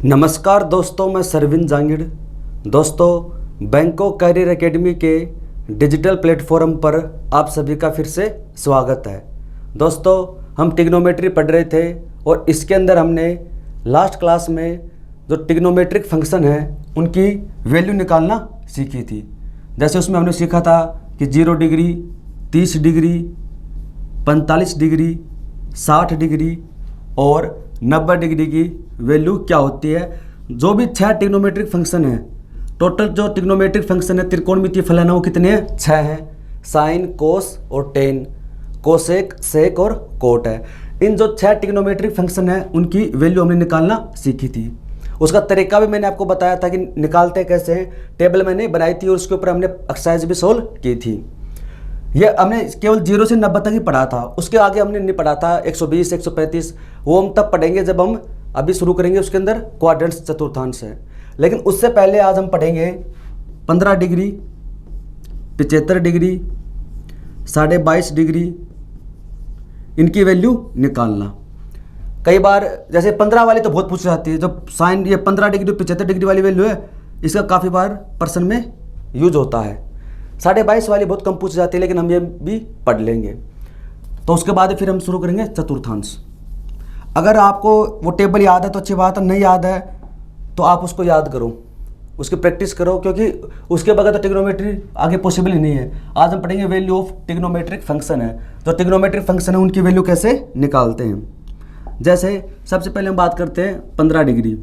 नमस्कार दोस्तों, मैं सरविन जांगिड़। दोस्तों, बैंको कैरियर एकेडमी के डिजिटल प्लेटफॉर्म पर आप सभी का फिर से स्वागत है। दोस्तों, हम ट्रिग्नोमेट्री पढ़ रहे थे और इसके अंदर हमने लास्ट क्लास में जो ट्रिग्नोमेट्रिक फंक्शन है उनकी वैल्यू निकालना सीखी थी। जैसे उसमें हमने सीखा था कि 0 डिग्री, 30 डिग्री, 45 डिग्री, 60 डिग्री और 90 डिग्री की वैल्यू क्या होती है। जो भी 6 ट्रिग्नोमेट्रिक फंक्शन है, टोटल जो ट्रिग्नोमेट्रिक फंक्शन है त्रिकोणमितीय फलन है वो कितने हैं? 6 हैं। साइन, कोस और टेन, कोसेक, सेक और कोट है। इन जो 6 ट्रिग्नोमेट्रिक फंक्शन है उनकी वैल्यू हमने निकालना सीखी थी। उसका तरीका भी मैंने आपको बताया था कि निकालते कैसे हैं। टेबल मैंने बनाई थी और उसके ऊपर हमने एक्सरसाइज भी सोल्व की थी। ये हमने केवल 0 से 90 तक ही पढ़ा था, उसके आगे हमने नहीं पढ़ा था। 120, 135 वो हम तब पढ़ेंगे जब हम अभी शुरू करेंगे उसके अंदर क्वाड्रेंट्स, चतुर्थांश है। लेकिन उससे पहले आज हम पढ़ेंगे 15 डिग्री, 75 डिग्री, 22.5 डिग्री, इनकी वैल्यू निकालना। कई बार जैसे 15 वाली तो बहुत पूछ जाती है। जब साइन ये 15 डिग्री 75 डिग्री वाली वैल्यू है, इसका काफ़ी बार प्रश्न में यूज होता है। 22.5 वाली बहुत कम पूछ जाती है, लेकिन हम ये भी पढ़ लेंगे। तो उसके बाद फिर हम शुरू करेंगे चतुर्थांश। अगर आपको वो टेबल याद है तो अच्छी बात है, नहीं याद है तो आप उसको याद करो, उसकी प्रैक्टिस करो, क्योंकि उसके बगैर तो ट्रिग्नोमेट्री आगे पॉसिबल ही नहीं है। आज हम पढ़ेंगे वैल्यू ऑफ ट्रिग्नोमेट्रिक फंक्शन है। जो ट्रिग्नोमेट्रिक फंक्शन है उनकी वैल्यू कैसे निकालते हैं। जैसे सबसे पहले हम बात करते हैं 15 डिग्री।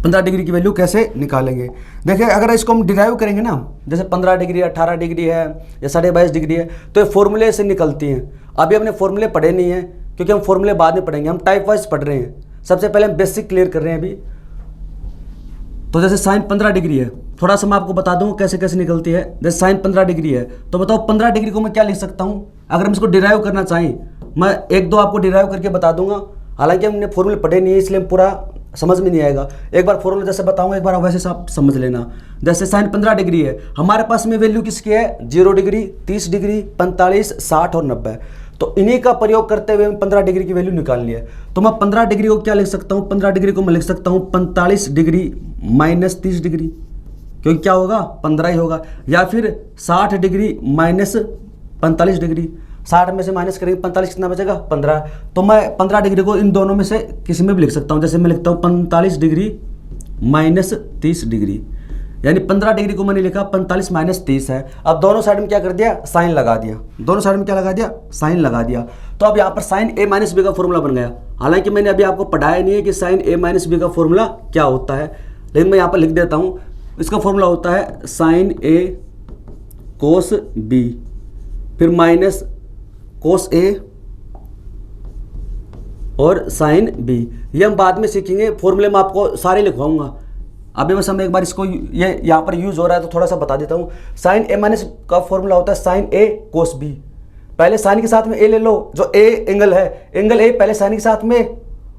15 डिग्री की वैल्यू कैसे निकालेंगे। देखिए, अगर इसको हम डिराइव करेंगे ना, जैसे 15 डिग्री 18 डिग्री है या 22.5 डिग्री है, तो ये फॉर्मूले से निकलती हैं। अभी हमने फॉर्मूले पढ़े नहीं हैं, क्योंकि हम फॉर्मूले बाद में पढ़ेंगे। हम टाइप वाइज पढ़ रहे हैं। सबसे पहले हम बेसिक क्लियर कर रहे हैं अभी। तो जैसे साइन 15 डिग्री है, थोड़ा सा मैं आपको बता दूँ कैसे कैसे निकलती है। जैसे साइन 15 डिग्री है तो बताओ 15 डिग्री को मैं क्या लिख सकता हूँ। अगर हम इसको डिराइव करना चाहें, मैं 1-2 आपको डिराइव करके बता दूंगा। हालांकि हमने फॉर्मूले पढ़े नहीं है, इसलिए पूरा समझ में नहीं आएगा। एक बार फॉर्मूला जैसे बताऊंगा, एक बार वैसे आप समझ लेना। जैसे साइन 15 डिग्री है, हमारे पास में वैल्यू किसकी है? 0 डिग्री, 30 डिग्री, 45, 60 और 90। तो इन्हीं का प्रयोग करते हुए 15 डिग्री की वैल्यू निकालनी है। तो मैं 15 डिग्री को क्या लिख सकता हूँ? 15 डिग्री को मैं लिख सकता हूँ 45 डिग्री माइनस 30 डिग्री, क्योंकि क्या होगा? 15 ही होगा। या फिर 60 डिग्री माइनस 45 डिग्री, 60 में से माइनस करेंगे 45, कितना बचेगा? 15। तो मैं 15 डिग्री को इन दोनों में से किसी में भी लिख सकता हूँ। जैसे मैं लिखता हूँ 45 डिग्री माइनस 30 डिग्री, यानी 15 डिग्री को मैंने लिखा 45 माइनस 30 है। अब दोनों साइड में क्या कर दिया? साइन लगा दिया। दोनों साइड में क्या लगा दिया? साइन लगा दिया। तो अब यहाँ पर साइन a माइनस बी का फॉर्मूला बन गया। हालांकि मैंने अभी आपको पढ़ाया नहीं है कि साइन a माइनस बी का फॉर्मूला क्या होता है, लेकिन मैं यहाँ पर लिख देता हूँ। इसका फॉर्मूला होता है साइन a कोस b, फिर माइनस कोस a और साइन b। ये हम बाद में सीखेंगे, फॉर्मूले में आपको सारे लिखवाऊंगा। अभी बस हम एक बार इसको, ये यहाँ पर यूज हो रहा है तो थोड़ा सा बता देता हूँ। साइन a माइनस का फॉर्मूला होता है साइन a कोस b। पहले साइन के साथ में a ले लो, जो a एंगल है, एंगल a पहले साइन के साथ में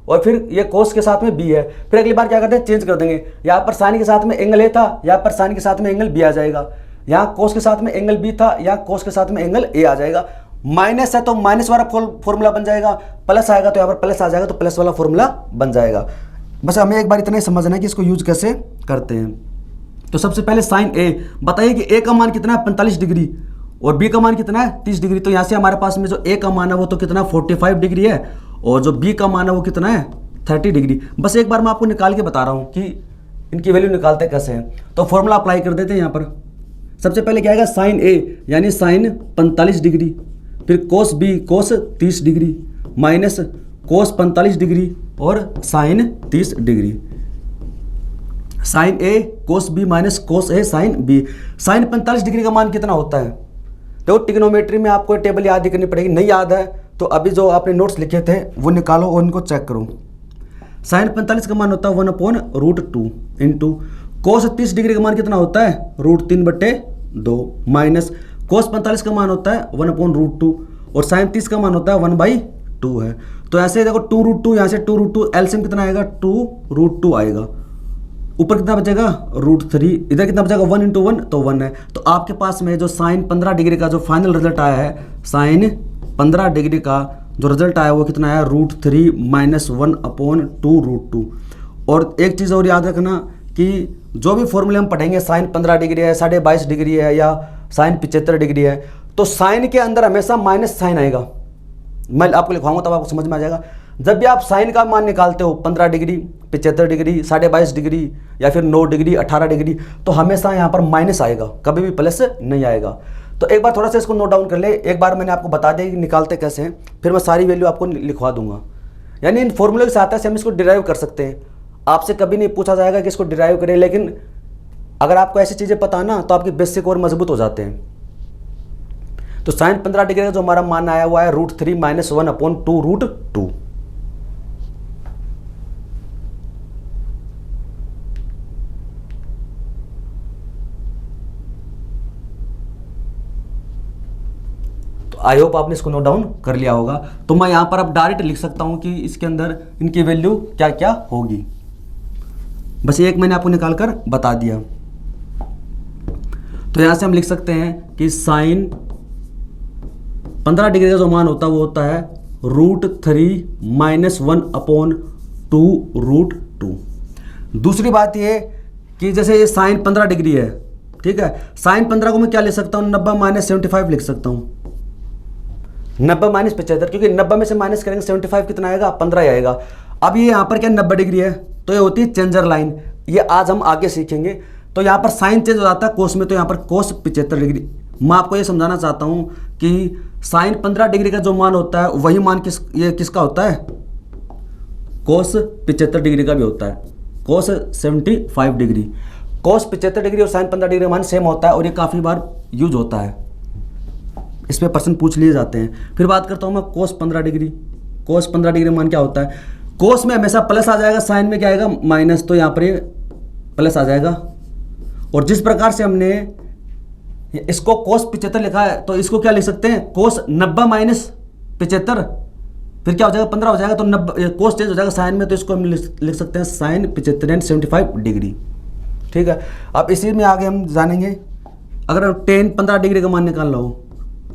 और फिर ये कोस के साथ में b है। फिर अगली बार क्या करते हैं? चेंज कर देंगे। यहाँ पर साइन के साथ में एंगल a था, यहाँ पर साइन के साथ में एंगल b आ जाएगा। यहाँ कोस के साथ में एंगल b था, यहाँ कोस के साथ में एंगल a आ जाएगा। माइनस है तो माइनस वाला फॉर्मूला बन जाएगा, प्लस आएगा तो यहाँ पर प्लस आ जाएगा, तो प्लस वाला फॉर्मूला बन जाएगा। बस हमें एक बार इतना ही समझना है कि इसको यूज कैसे करते हैं। तो सबसे पहले साइन a, बताइए कि a का मान कितना है? 45 डिग्री और b का मान कितना है? 30 डिग्री। तो यहाँ से हमारे पास में जो a का मान है वो तो कितना 45 डिग्री है और जो b का मान है वो कितना है? 30 डिग्री। बस एक बार मैं आपको निकाल के बता रहा हूँ कि इनकी वैल्यू निकालते कैसे हैं। तो फॉर्मूला अप्लाई कर देते हैं यहाँ पर। सबसे पहले क्या आएगा? साइन a यानी साइन 45 डिग्री, फिर cos b cos 30 degree, minus cos 45 degree और sine 30 degree. Sine a cos b minus cos a sine b। Sine 45 degree का मान कितना होता है? देखो, ट्रिग्नोमेट्री में आपको टेबल याद ही करनी पड़ेगी। नहीं याद है तो अभी जो आपने नोट्स लिखे थे वो निकालो और उनको चेक करो। साइन 45 का मान होता है 1/√2 इंटू कोस 30 डिग्री का मान कितना होता है? √3/2 माइनस कोस 45 का मान होता है 1/√2 और साइन 30 का मान होता है 1/2 है। तो ऐसे देखो 2√2, यहाँ से 2√2, एलसीएम कितना आएगा? 2√2 आएगा। ऊपर कितना बचेगा? √3। इधर कितना बचेगा? 1 × 1 तो 1 है। तो आपके पास में जो साइन 15 डिग्री का जो फाइनल रिजल्ट आया है, साइन 15 डिग्री का जो रिजल्ट आया वो कितना आया, √3 - 1/2 √2। और एक चीज़ और याद रखना कि जो भी फॉर्मूले हम पढ़ेंगे, साइन 15 डिग्री है, 22.5 डिग्री है या साइन 75 डिग्री है, तो साइन के अंदर हमेशा माइनस साइन आएगा। मैं आपको लिखवाऊंगा तब आपको समझ में आ जाएगा। जब भी आप साइन का मान निकालते हो 15 डिग्री, 75 डिग्री, 22.5 डिग्री या फिर 9 डिग्री, 18 डिग्री, तो हमेशा यहाँ पर माइनस आएगा, कभी भी प्लस नहीं आएगा। तो एक बार थोड़ा सा इसको नोट डाउन कर ले। एक बार मैंने आपको बता दिया कि निकालते कैसे हैं, फिर मैं सारी वैल्यू आपको लिखवा दूंगा। यानी इन फॉर्मूले की सहायता से हम इसको डिराइव कर सकते हैं। आपसे कभी नहीं पूछा जाएगा कि इसको डिराइव करें, लेकिन अगर आपको ऐसी चीज़ें पता ना तो आपके बेसिक और मजबूत हो जाते हैं। तो साइन 15 डिग्री का जो हमारा मान आया हुआ है √3 - 1/2 √2। आई होप आपने इसको नोट डाउन कर लिया होगा। तो मैं यहां पर अब डायरेक्ट लिख सकता हूं कि इसके अंदर इनकी वैल्यू क्या क्या होगी। बस एक मैंने आपको निकाल कर बता दिया। तो यहां से हम लिख सकते हैं कि साइन 15 डिग्री का जो मान होता है वो होता है √3 - 1/2 √2। दूसरी बात ये कि जैसे ये साइन 15 डिग्री है, ठीक है, साइन 15 को मैं क्या लिख सकता हूँ, 90 - 75 लिख सकता हूँ। 90 - 75, क्योंकि 90 में से माइनस करेंगे 75 कितना आएगा, 15 आएगा। अब ये यहाँ पर क्या 90 डिग्री है, तो ये होती है चेंजर लाइन। ये आज हम आगे सीखेंगे। तो यहाँ पर साइन चेंज हो जाता है कोस में, तो यहाँ पर कोस 75 डिग्री। मैं आपको ये समझाना चाहता हूँ कि साइन 15 डिग्री का जो मान होता है वही मान किसका होता है, कोस 75 डिग्री का भी होता है, कोस 75 डिग्री। कोस 75 डिग्री और साइन 15 डिग्री का मान सेम होता है और ये काफ़ी बार यूज होता है, इस पे प्रश्न पूछ लिए जाते हैं। फिर बात करता हूँ मैं कोस 15 डिग्री। कोस 15 डिग्री मान क्या होता है, कोस में हमेशा प्लस आ जाएगा, साइन में क्या आएगा, माइनस, तो यहाँ पर ये प्लस आ जाएगा। और जिस प्रकार से हमने इसको कोस 75 लिखा है, तो इसको क्या लिख सकते हैं, कोस 90 - 75, फिर क्या हो जाएगा, 15 हो जाएगा। तो 90 कोस चेंज हो जाएगा साइन में, तो इसको हम लिख सकते हैं साइन 75 & 75 डिग्री। ठीक है, अब इसी में आगे हम जानेंगे। अगर tan 15 डिग्री का मान निकालना हो,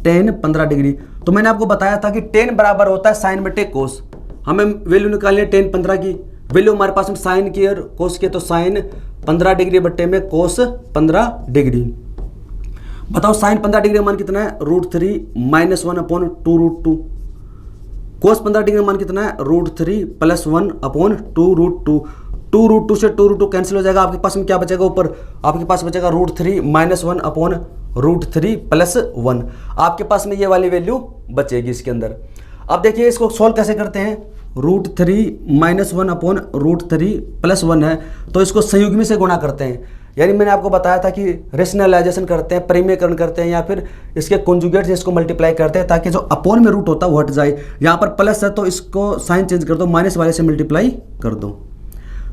tan 15 डिग्री, तो मैंने आपको बताया था कि tan बराबर होता है साइन बटे कोस। हमें वैल्यू निकालनी है tan 15 की। वैल्यू हमारे पास में साइन की और कोस की, तो साइन 15 डिग्री बट्टे में कोस 15 डिग्री। बताओ साइन 15 डिग्री का मान कितना है, √3 - 1/2 √2। कोस 15 डिग्री का मान कितना है, √3 + 1/2 √2। 2 √2 से 2 √2 कैंसिल हो जाएगा। आपके पास में क्या बचेगा, ऊपर आपके पास बचेगा √3 - 1/√3 + 1। आपके पास में ये वाली वैल्यू बचेगी इसके अंदर। अब देखिए इसको सॉल्व कैसे करते हैं। √3 - 1/√3 + 1 है, तो इसको संयुग्मी से गुणा करते हैं। यानी मैंने आपको बताया था कि रेशनलाइजेशन करते हैं, परिमेयकरण करते हैं, या फिर इसके कॉन्जुगेट से इसको मल्टीप्लाई करते हैं, ताकि जो अपोन में रूट होता है वो हट जाए। यहाँ पर प्लस है तो इसको साइन चेंज कर दो, माइनस वाले से मल्टीप्लाई कर दो,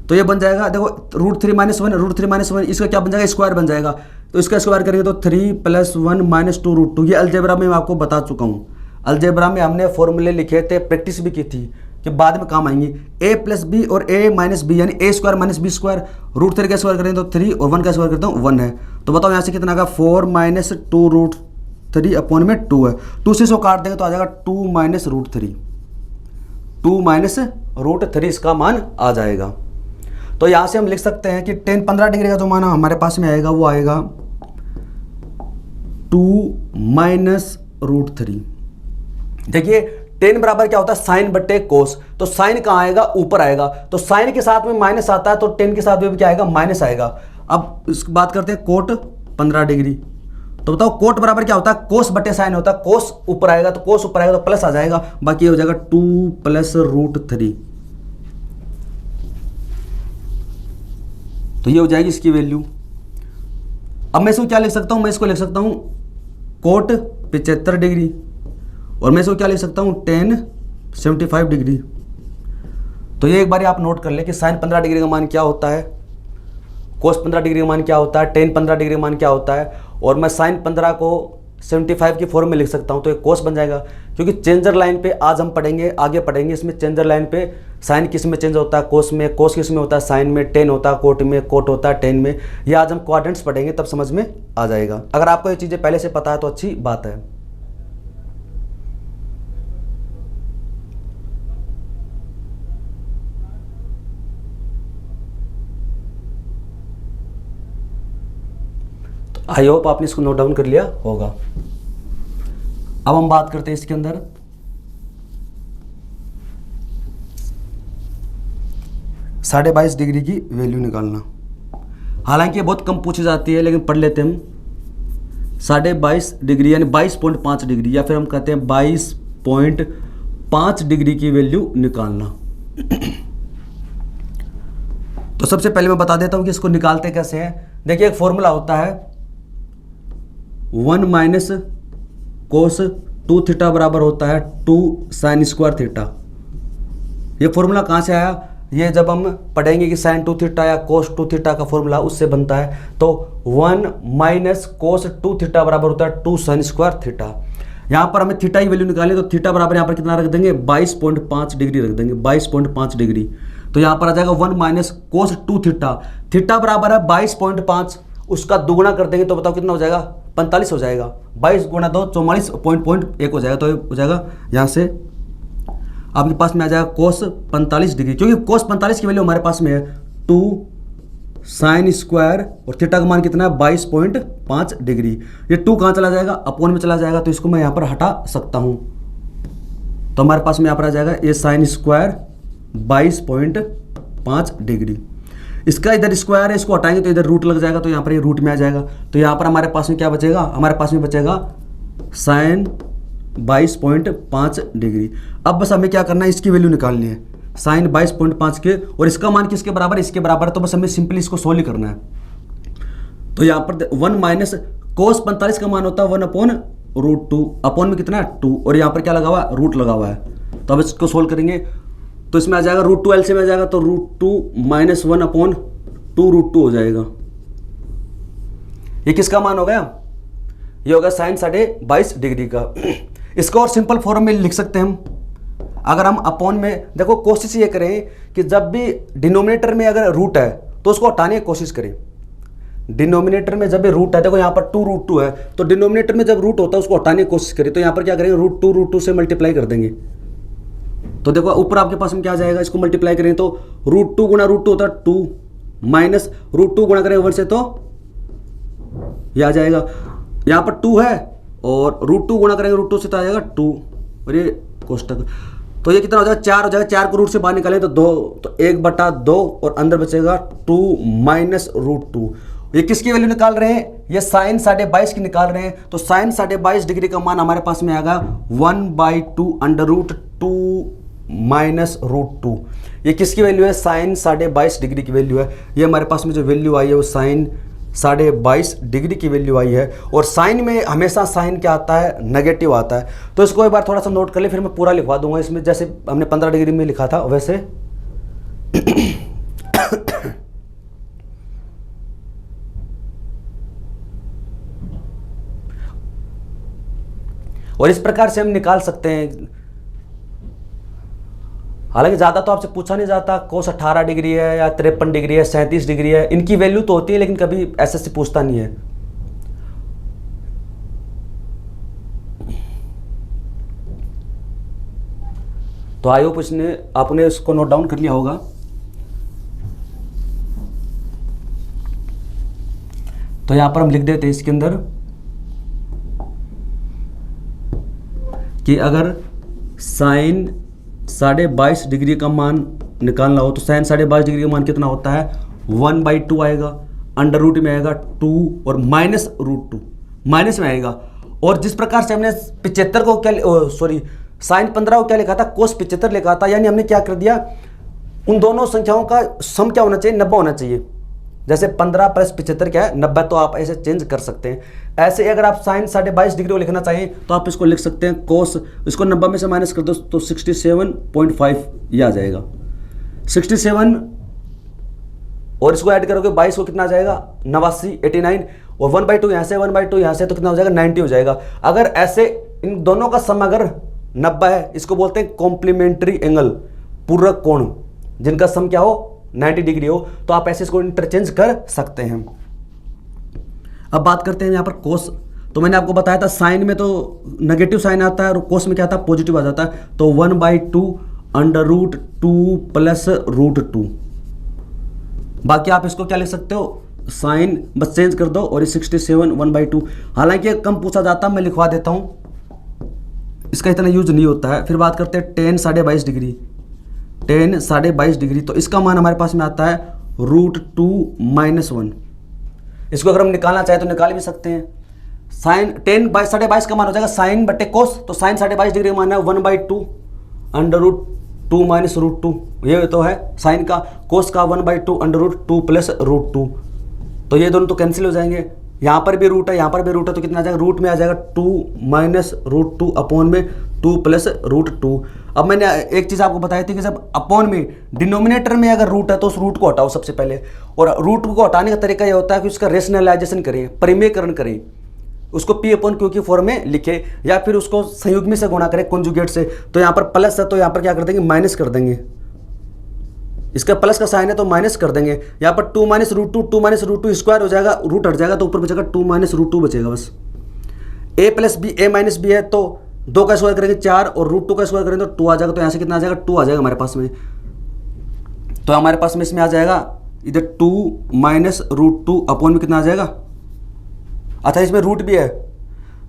तो ये बन जाएगा। देखो √3 - 1 √3 - 1, इसका क्या बन जाएगा, स्क्वायर बन जाएगा। तो इसका स्क्वायर करेंगे तो 3 + 1 - 2 √2। ये अलजेब्रा में मैं आपको बता चुका हूँ। अलजेब्रा में हमने फॉर्मूले लिखे थे, प्रैक्टिस भी की थी कि बाद में काम आएंगी। a + b और a - b यानी a² - b²। √3 का स्क्वायर करें तो 3 और 1 का स्क्वायर करता हूँ 1 है। तो बताओ यहाँ से कितना आएगा, 4 - 2 √3 अपॉन में 2 है। 2 से इसको काट देंगे तो आ जाएगा 2 - √3। 2 - √3 इसका मान आ जाएगा। तो यहाँ से हम लिख सकते हैं कि tan 15 डिग्री का जो मान हमारे पास में आएगा वो आएगा 2 - √3। देखिए tan बराबर क्या होता है, साइन बट्टे कोस। तो साइन कहाँ आएगा, ऊपर आएगा। तो साइन के साथ में माइनस आता है, तो tan के साथ में भी क्या आएगा, माइनस आएगा। अब इसकी बात करते हैं कोट 15 डिग्री। तो बताओ कोट बराबर क्या होता है, कोस बट्टे साइन होता है। कोस ऊपर आएगा, तो कोस ऊपर आएगा तो प्लस आ जाएगा, बाकी ये हो जाएगा 2 + √3। तो ये हो जाएगी इसकी वैल्यू। अब मैं इसको क्या लिख सकता हूं, मैं इसको लिख सकता हूं कोट 75 डिग्री, और मैं इसको क्या लिख सकता हूं, tan 75 डिग्री। तो ये एक बार आप नोट कर ले कि साइन 15 डिग्री का मान क्या होता है, कोस 15 डिग्री का मान क्या होता है, tan 15 डिग्री का मान क्या होता है। और मैं साइन 15 को 75 की फॉर्म में लिख सकता हूं, तो ये कोस बन जाएगा। क्योंकि चेंजर लाइन पे आज हम पढ़ेंगे, आगे पढ़ेंगे, इसमें चेंजर लाइन पे साइन किस में चेंज होता है, कोस में, कोस किस में होता है, साइन में, tan होता है कोट में, कोट होता है tan में। ये आज हम क्वाड्रेंट्स पढ़ेंगे, तब समझ में आ जाएगा। अगर आपको ये चीज़ें पहले से पता है तो अच्छी बात है। आई होप आपने इसको नोट डाउन कर लिया होगा। अब हम बात करते हैं इसके अंदर साढ़े 22 डिग्री की वैल्यू निकालना। हालांकि ये बहुत कम पूछी जाती है, लेकिन पढ़ लेते हैं हम। 22.5 डिग्री यानी 22.5 डिग्री, या फिर हम कहते हैं 22.5 डिग्री की वैल्यू निकालना। तो सबसे पहले मैं बता देता हूं कि इसको निकालते कैसे हैं। देखिए, एक फॉर्मूला होता है 1 माइनस कोस 2 थीटा बराबर होता है 2 साइन स्क्वायर थीटा। ये फॉर्मूला कहाँ से आया? ये जब हम पढ़ेंगे कि साइन 2 थीटा या कोस 2 थीटा का फॉर्मूला उससे बनता है। तो 1 माइनस कोस 2 थीटा बराबर होता है 2 साइन स्क्वायर थीटा। यहाँ पर हमें थीटा की वैल्यू निकालें तो थीटा बराबर यहाँ पर कितना रख देंगे? 22.5 डिग्री रख देंगे, 22.5 डिग्री। तो यहाँ पर आ जाएगा 1 माइनस कोस 2 थीटा। थीटा बराबर है 22.5, उसका दुगुना कर देंगे तो बताओ कितना हो जाएगा? 45 हो जाएगा। 22 गुणा 2 44.1 हो जाएगा। तो हो जाएगा यहाँ से आपके पास में आ जाएगा कोस 45 डिग्री, क्योंकि कोस 45 की वैल्यू हमारे पास में है 2 साइन स्क्वायर और थीटा का मान कितना है? 22.5 डिग्री। ये 2 कहाँ चला जाएगा? अपोन में चला जाएगा, तो इसको मैं यहाँ पर हटा सकता हूँ। तो हमारे पास में यहाँ पर आ जाएगा ये साइन स्क्वायर 22.5 डिग्री। इसका इधर स्क्वायर है, इसको हटाएंगे तो इधर रूट लग जाएगा, तो यहाँ पर ये रूट में आ जाएगा। तो यहाँ पर हमारे पास में क्या बचेगा? हमारे पास में बचेगा साइन 22.5 डिग्री। अब बस हमें क्या करना है? इसकी वैल्यू निकालनी है साइन 22.5 के, और इसका मान किसके बराबर? इसके बराबर है। तो बस हमें सिंपली इसको सोल्व करना है। तो यहाँ पर 1 माइनस कोस 45 का मान होता है 1 अपॉन रूट 2। अपॉन में कितना है? 2, और यहाँ पर क्या लगा हुआ है? रूट लगा हुआ है। तो अब इसको सोल्व करेंगे तो इसमें आ जाएगा रूट 2 एलसीएम में आ जाएगा, तो रूट 2 माइनस 1 अपॉन 2 रूट 2 हो जाएगा। ये किसका मान हो गया? ये होगा साइन 22.5 डिग्री का। इसको और सिंपल फॉर्म में लिख सकते हैं हम। अगर हम अपॉन में, देखो कोशिश ये करें कि जब भी डिनोमिनेटर में अगर रूट है तो उसको हटाने की कोशिश करें। डिनोमिनेटर में जब भी रूट है, देखो यहाँ पर 2 रूट 2 है, तो डिनोमिनेटर में जब रूट होता है उसको हटाने की कोशिश करें। तो यहाँ पर क्या करेंगे? रूट 2 से मल्टीप्लाई कर देंगे। तो देखो ऊपर आपके पास में क्या आ जाएगा? इसको मल्टीप्लाई करें तो रूट 2 गुणा रूट 2 होता है 2, माइनस रूट 2 गुणा करें 1 से तो ये आ जाएगा। यहाँ पर 2 है और रूट 2 गुणा करेंगे रूट 2 से तो आ जाएगा 2, और ये कोष्टक। तो ये कितना हो जाएगा? 4 हो जाएगा। 4 को रूट से बाहर निकालें तो 2, तो 1/2 और अंदर बचेगा 2 माइनस रूट 2। ये किसकी वैल्यू निकाल रहे हैं? ये साइन 22.5 की निकाल रहे हैं। तो साइन 22.5 डिग्री का मान हमारे पास में आएगा 1/2 अंडर रूट 2 माइनस रूट 2। ये किसकी वैल्यू है? साइन 22.5 डिग्री की वैल्यू है। ये हमारे पास में जो वैल्यू आई है वो साइन 22.5 डिग्री की वैल्यू आई है। और साइन में हमेशा साइन क्या आता है? नेगेटिव आता है। तो इसको एक बार थोड़ा सा नोट कर ले, फिर मैं पूरा लिखवा दूंगा इसमें, जैसे हमने 15 डिग्री में लिखा था वैसे। और इस प्रकार से हम निकाल सकते हैं। हालांकि ज़्यादा तो आपसे पूछा नहीं जाता कोस 18 डिग्री है या 53 डिग्री है, 37 डिग्री है, इनकी वैल्यू तो होती है, लेकिन कभी एसएससी पूछता नहीं है। तो आई होप आपने इसको नोट डाउन कर लिया होगा। तो यहां पर हम लिख देते हैं इसके अंदर कि अगर साइन 22.5 डिग्री का मान निकालना हो तो साइन 22.5 डिग्री का मान कितना होता है? 1/2 आएगा, अंडर रूट में आएगा 2 और माइनस रूट 2 माइनस में आएगा। और जिस प्रकार से हमने 75 को क्या साइन 15 को क्या लिखा था? कोस 75 लिखा था। यानी हमने क्या कर दिया? उन दोनों संख्याओं का सम क्या होना चाहिए? 90 होना चाहिए। जैसे 15 प्लस 75 क्या है? 90। तो आप ऐसे चेंज कर सकते हैं। ऐसे अगर आप साइन 22.5 डिग्री को लिखना चाहिए तो आप इसको लिख सकते हैं कोस, इसको 90 में से माइनस कर दो तो 67.5 ये आ जाएगा 67, और इसको ऐड करोगे 22 को कितना आ जाएगा? 89, 89, और 1/2 यहाँ से 1/2 यहाँ से तो कितना हो जाएगा? 90 हो जाएगा। अगर ऐसे इन दोनों का सम अगर 90 है, इसको बोलते हैं कॉम्प्लीमेंट्री एंगल, पूरक कोण, जिनका सम क्या हो? 90 डिग्री हो। तो आप ऐसे इसको इंटरचेंज कर सकते हैं। अब बात करते हैं यहाँ पर कोस। तो मैंने आपको बताया था साइन में तो नेगेटिव साइन आता है और कोस में क्या आता है? पॉजिटिव आ जाता है। तो 1/2 अंडर रूट 2 प्लस रूट 2। बाकी आप इसको क्या लिख सकते हो? साइन बस चेंज कर दो और ये 67 1/2। हालांकि कम पूछा जाता, मैं लिखवा देता हूँ, इसका इतना यूज नहीं होता है। फिर बात करते हैं tan 22.5 डिग्री, tan 22.5 डिग्री, तो इसका मान हमारे पास में आता है √2 - 1। इसको अगर हम निकालना चाहें तो निकाल भी सकते हैं। साइन tan 22.5 का मान हो जाएगा साइन बटे कोस, तो साइन 22.5 डिग्री का मान है 1/2 √2 - √2। ये तो है साइन का, कोस का 1/2 √2 + √2। तो ये दोनों तो कैंसिल हो जाएंगे। यहाँ पर भी रूट है, यहाँ पर भी रूट है, तो कितना आ जाएगा, रूट में आ जाएगा 2 - √2 अपॉन में 2 + √2। अब मैंने एक चीज़ आपको बताई थी कि जब अपॉन में डिनोमिनेटर में अगर रूट है तो उस रूट को हटाओ सबसे पहले, और रूट को हटाने का तरीका ये होता है कि उसका रेशनलाइजेशन करें, परिमेयकरण करें, उसको P/Q की फॉर्म में लिखे, या फिर उसको संयुग्मी से गुणा करें, कॉन्जुगेट से। तो यहाँ पर प्लस है तो यहाँ पर क्या कर देंगे, माइनस कर देंगे। इसका प्लस का साइन है तो माइनस कर देंगे। यहाँ पर 2 - √2, 2 - √2 स्क्वायर हो जाएगा, रूट हट जाएगा तो ऊपर बचेगा 2 - √2 बचेगा बस। a + b, a - b है तो 2 का स्क्वायर करेंगे 4 और √2 का स्क्वायर करेंगे तो 2 आ जाएगा। तो यहाँ से कितना आ जाएगा, 2 आ जाएगा हमारे पास में। तो हमारे पास में इसमें आ जाएगा इधर 2 - √2 अपॉन में कितना आ जाएगा, अच्छा इसमें रूट भी है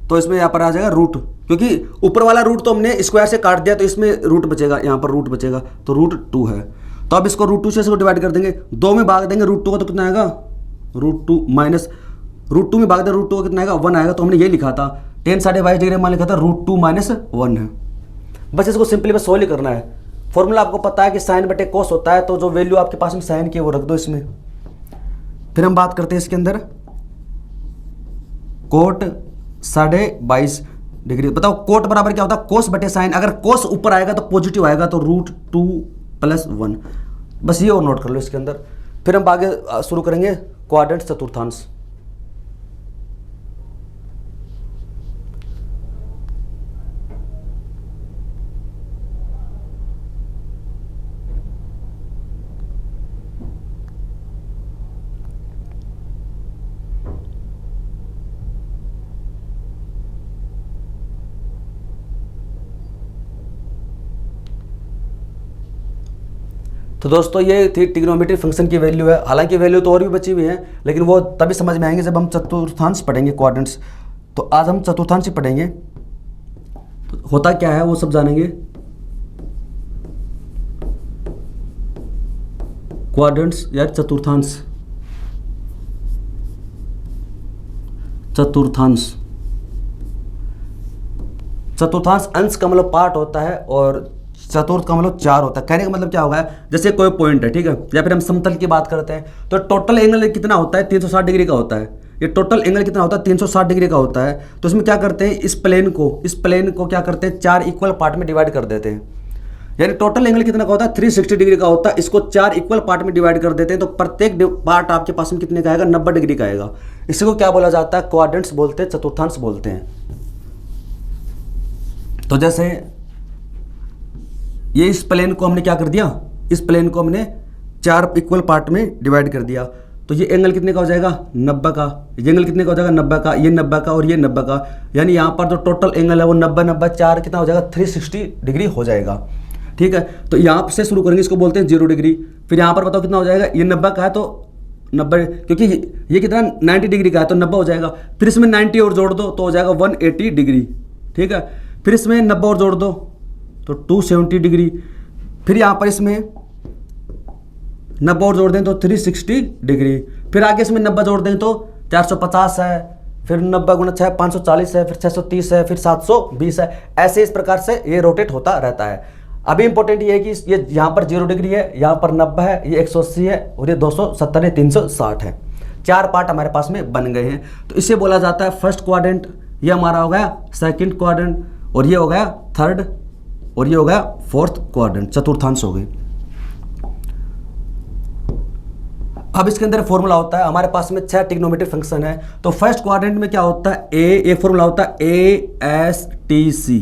तो इसमें यहाँ पर आ जाएगा रूट, क्योंकि ऊपर वाला रूट तो हमने स्क्वायर से काट दिया तो इसमें रूट बचेगा, यहाँ पर रूट बचेगा तो √2 है। तो अब इसको √2 से इसको डिवाइड कर देंगे, 2 में भाग देंगे √2 का तो कितना आएगा, √2 माइनस √2 में भाग दें √2 का कितना आएगा, 1 आएगा। तो हमने ये लिखा था tan 22.5 डिग्री मान लिखा था √2 - 1 है। बस इसको सिंपली बस सोल्व ही करना है। फॉर्मूला आपको पता है कि साइन बटे कोस होता है, तो जो वैल्यू आपके पास में साइन की है वो रख दो इसमें। फिर हम बात करते हैं इसके अंदर कोट 22.5 डिग्री। बताओ कोट बराबर क्या होता है, कोस बटे साइन। अगर कोस ऊपर आएगा तो पॉजिटिव आएगा, तो √2 + 1। बस ये और नोट कर लो इसके अंदर। फिर हम आगे शुरू करेंगे क्वाड्रेंट चतुर्थांश। तो दोस्तों ये थी ट्रिग्नोमेट्री फंक्शन की वैल्यू है। हालांकि वैल्यू तो और भी बची हुई है, लेकिन वो तभी समझ में आएंगे जब हम चतुर्थांश पढ़ेंगे, क्वाड्रेंट्स। तो आज हम चतुर्थांश ही पढ़ेंगे, तो होता क्या है वो सब जानेंगे। क्वाड्रेंट्स या चतुर्थांश, चतुर्थांश चतुर्थांश अंश का मतलब पार्ट होता है और चतुर्थ का मतलब 4 होता है। कहने का मतलब क्या होगा, जैसे कोई पॉइंट है, ठीक है, या फिर हम समतल की बात करते हैं तो टोटल एंगल कितना होता है, 360 डिग्री का होता है। ये टोटल एंगल कितना होता है, 360 डिग्री का होता है। तो इसमें क्या करते हैं, इस प्लेन को क्या करते हैं, 4 इक्वल पार्ट में डिवाइड कर देते हैं। यानी टोटल एंगल कितना का होता है, 360 डिग्री का होता है। इसको 4 इक्वल पार्ट में डिवाइड कर देते हैं, तो प्रत्येक पार्ट आपके पास में कितने का आएगा, 90 डिग्री का आएगा। इसी को क्या बोला जाता है, क्वाड्रेंट्स बोलते हैं, चतुर्थांश बोलते हैं। तो जैसे ये इस प्लेन को हमने क्या कर दिया, इस प्लेन को हमने 4 इक्वल पार्ट में डिवाइड कर दिया, तो ये एंगल कितने का हो जाएगा, 90 का। ये एंगल कितने का हो जाएगा, 90 का, ये 90 का और ये 90 का। यानी यहाँ पर जो टोटल एंगल है वो 90 90 4 कितना हो जाएगा, 360 डिग्री हो जाएगा। ठीक है, तो यहाँ से शुरू करेंगे, इसको बोलते हैं 0 डिग्री। फिर यहाँ पर बताओ कितना हो जाएगा, ये 90 का है तो 90, क्योंकि ये कितना 90 डिग्री का है तो 90 हो जाएगा। फिर इसमें 90 और जोड़ दो तो हो जाएगा 180 डिग्री। ठीक है, फिर इसमें 90 और जोड़ दो तो 270 डिग्री। फिर यहाँ पर इसमें 90 और जोड़ दें तो 360 डिग्री। फिर आगे इसमें 90 जोड़ दें तो 450 है, फिर 90 गुणा 6 540 है, फिर 630 है, फिर 720 है। ऐसे इस प्रकार से ये रोटेट होता रहता है। अभी इंपॉर्टेंट ये है कि ये यहाँ पर 0 डिग्री है, यहाँ पर 90 है, ये 180 है और ये 270 है, 360 है। 4 पार्ट हमारे पास में बन गए हैं। तो इसे बोला जाता है फर्स्ट क्वाड्रेंट, ये हमारा हो गया सेकंड क्वाड्रेंट, और ये हो गया थर्ड, और ये हो गया फोर्थ क्वाड्रेंट, चतुर्थांश हो गई। अब इसके अंदर फॉर्मूला होता है, हमारे पास में 6 ट्रिग्नोमेट्रिक फंक्शन है। तो फर्स्ट क्वाड्रेंट में क्या होता है, ए फॉर्मूला होता है ASTC,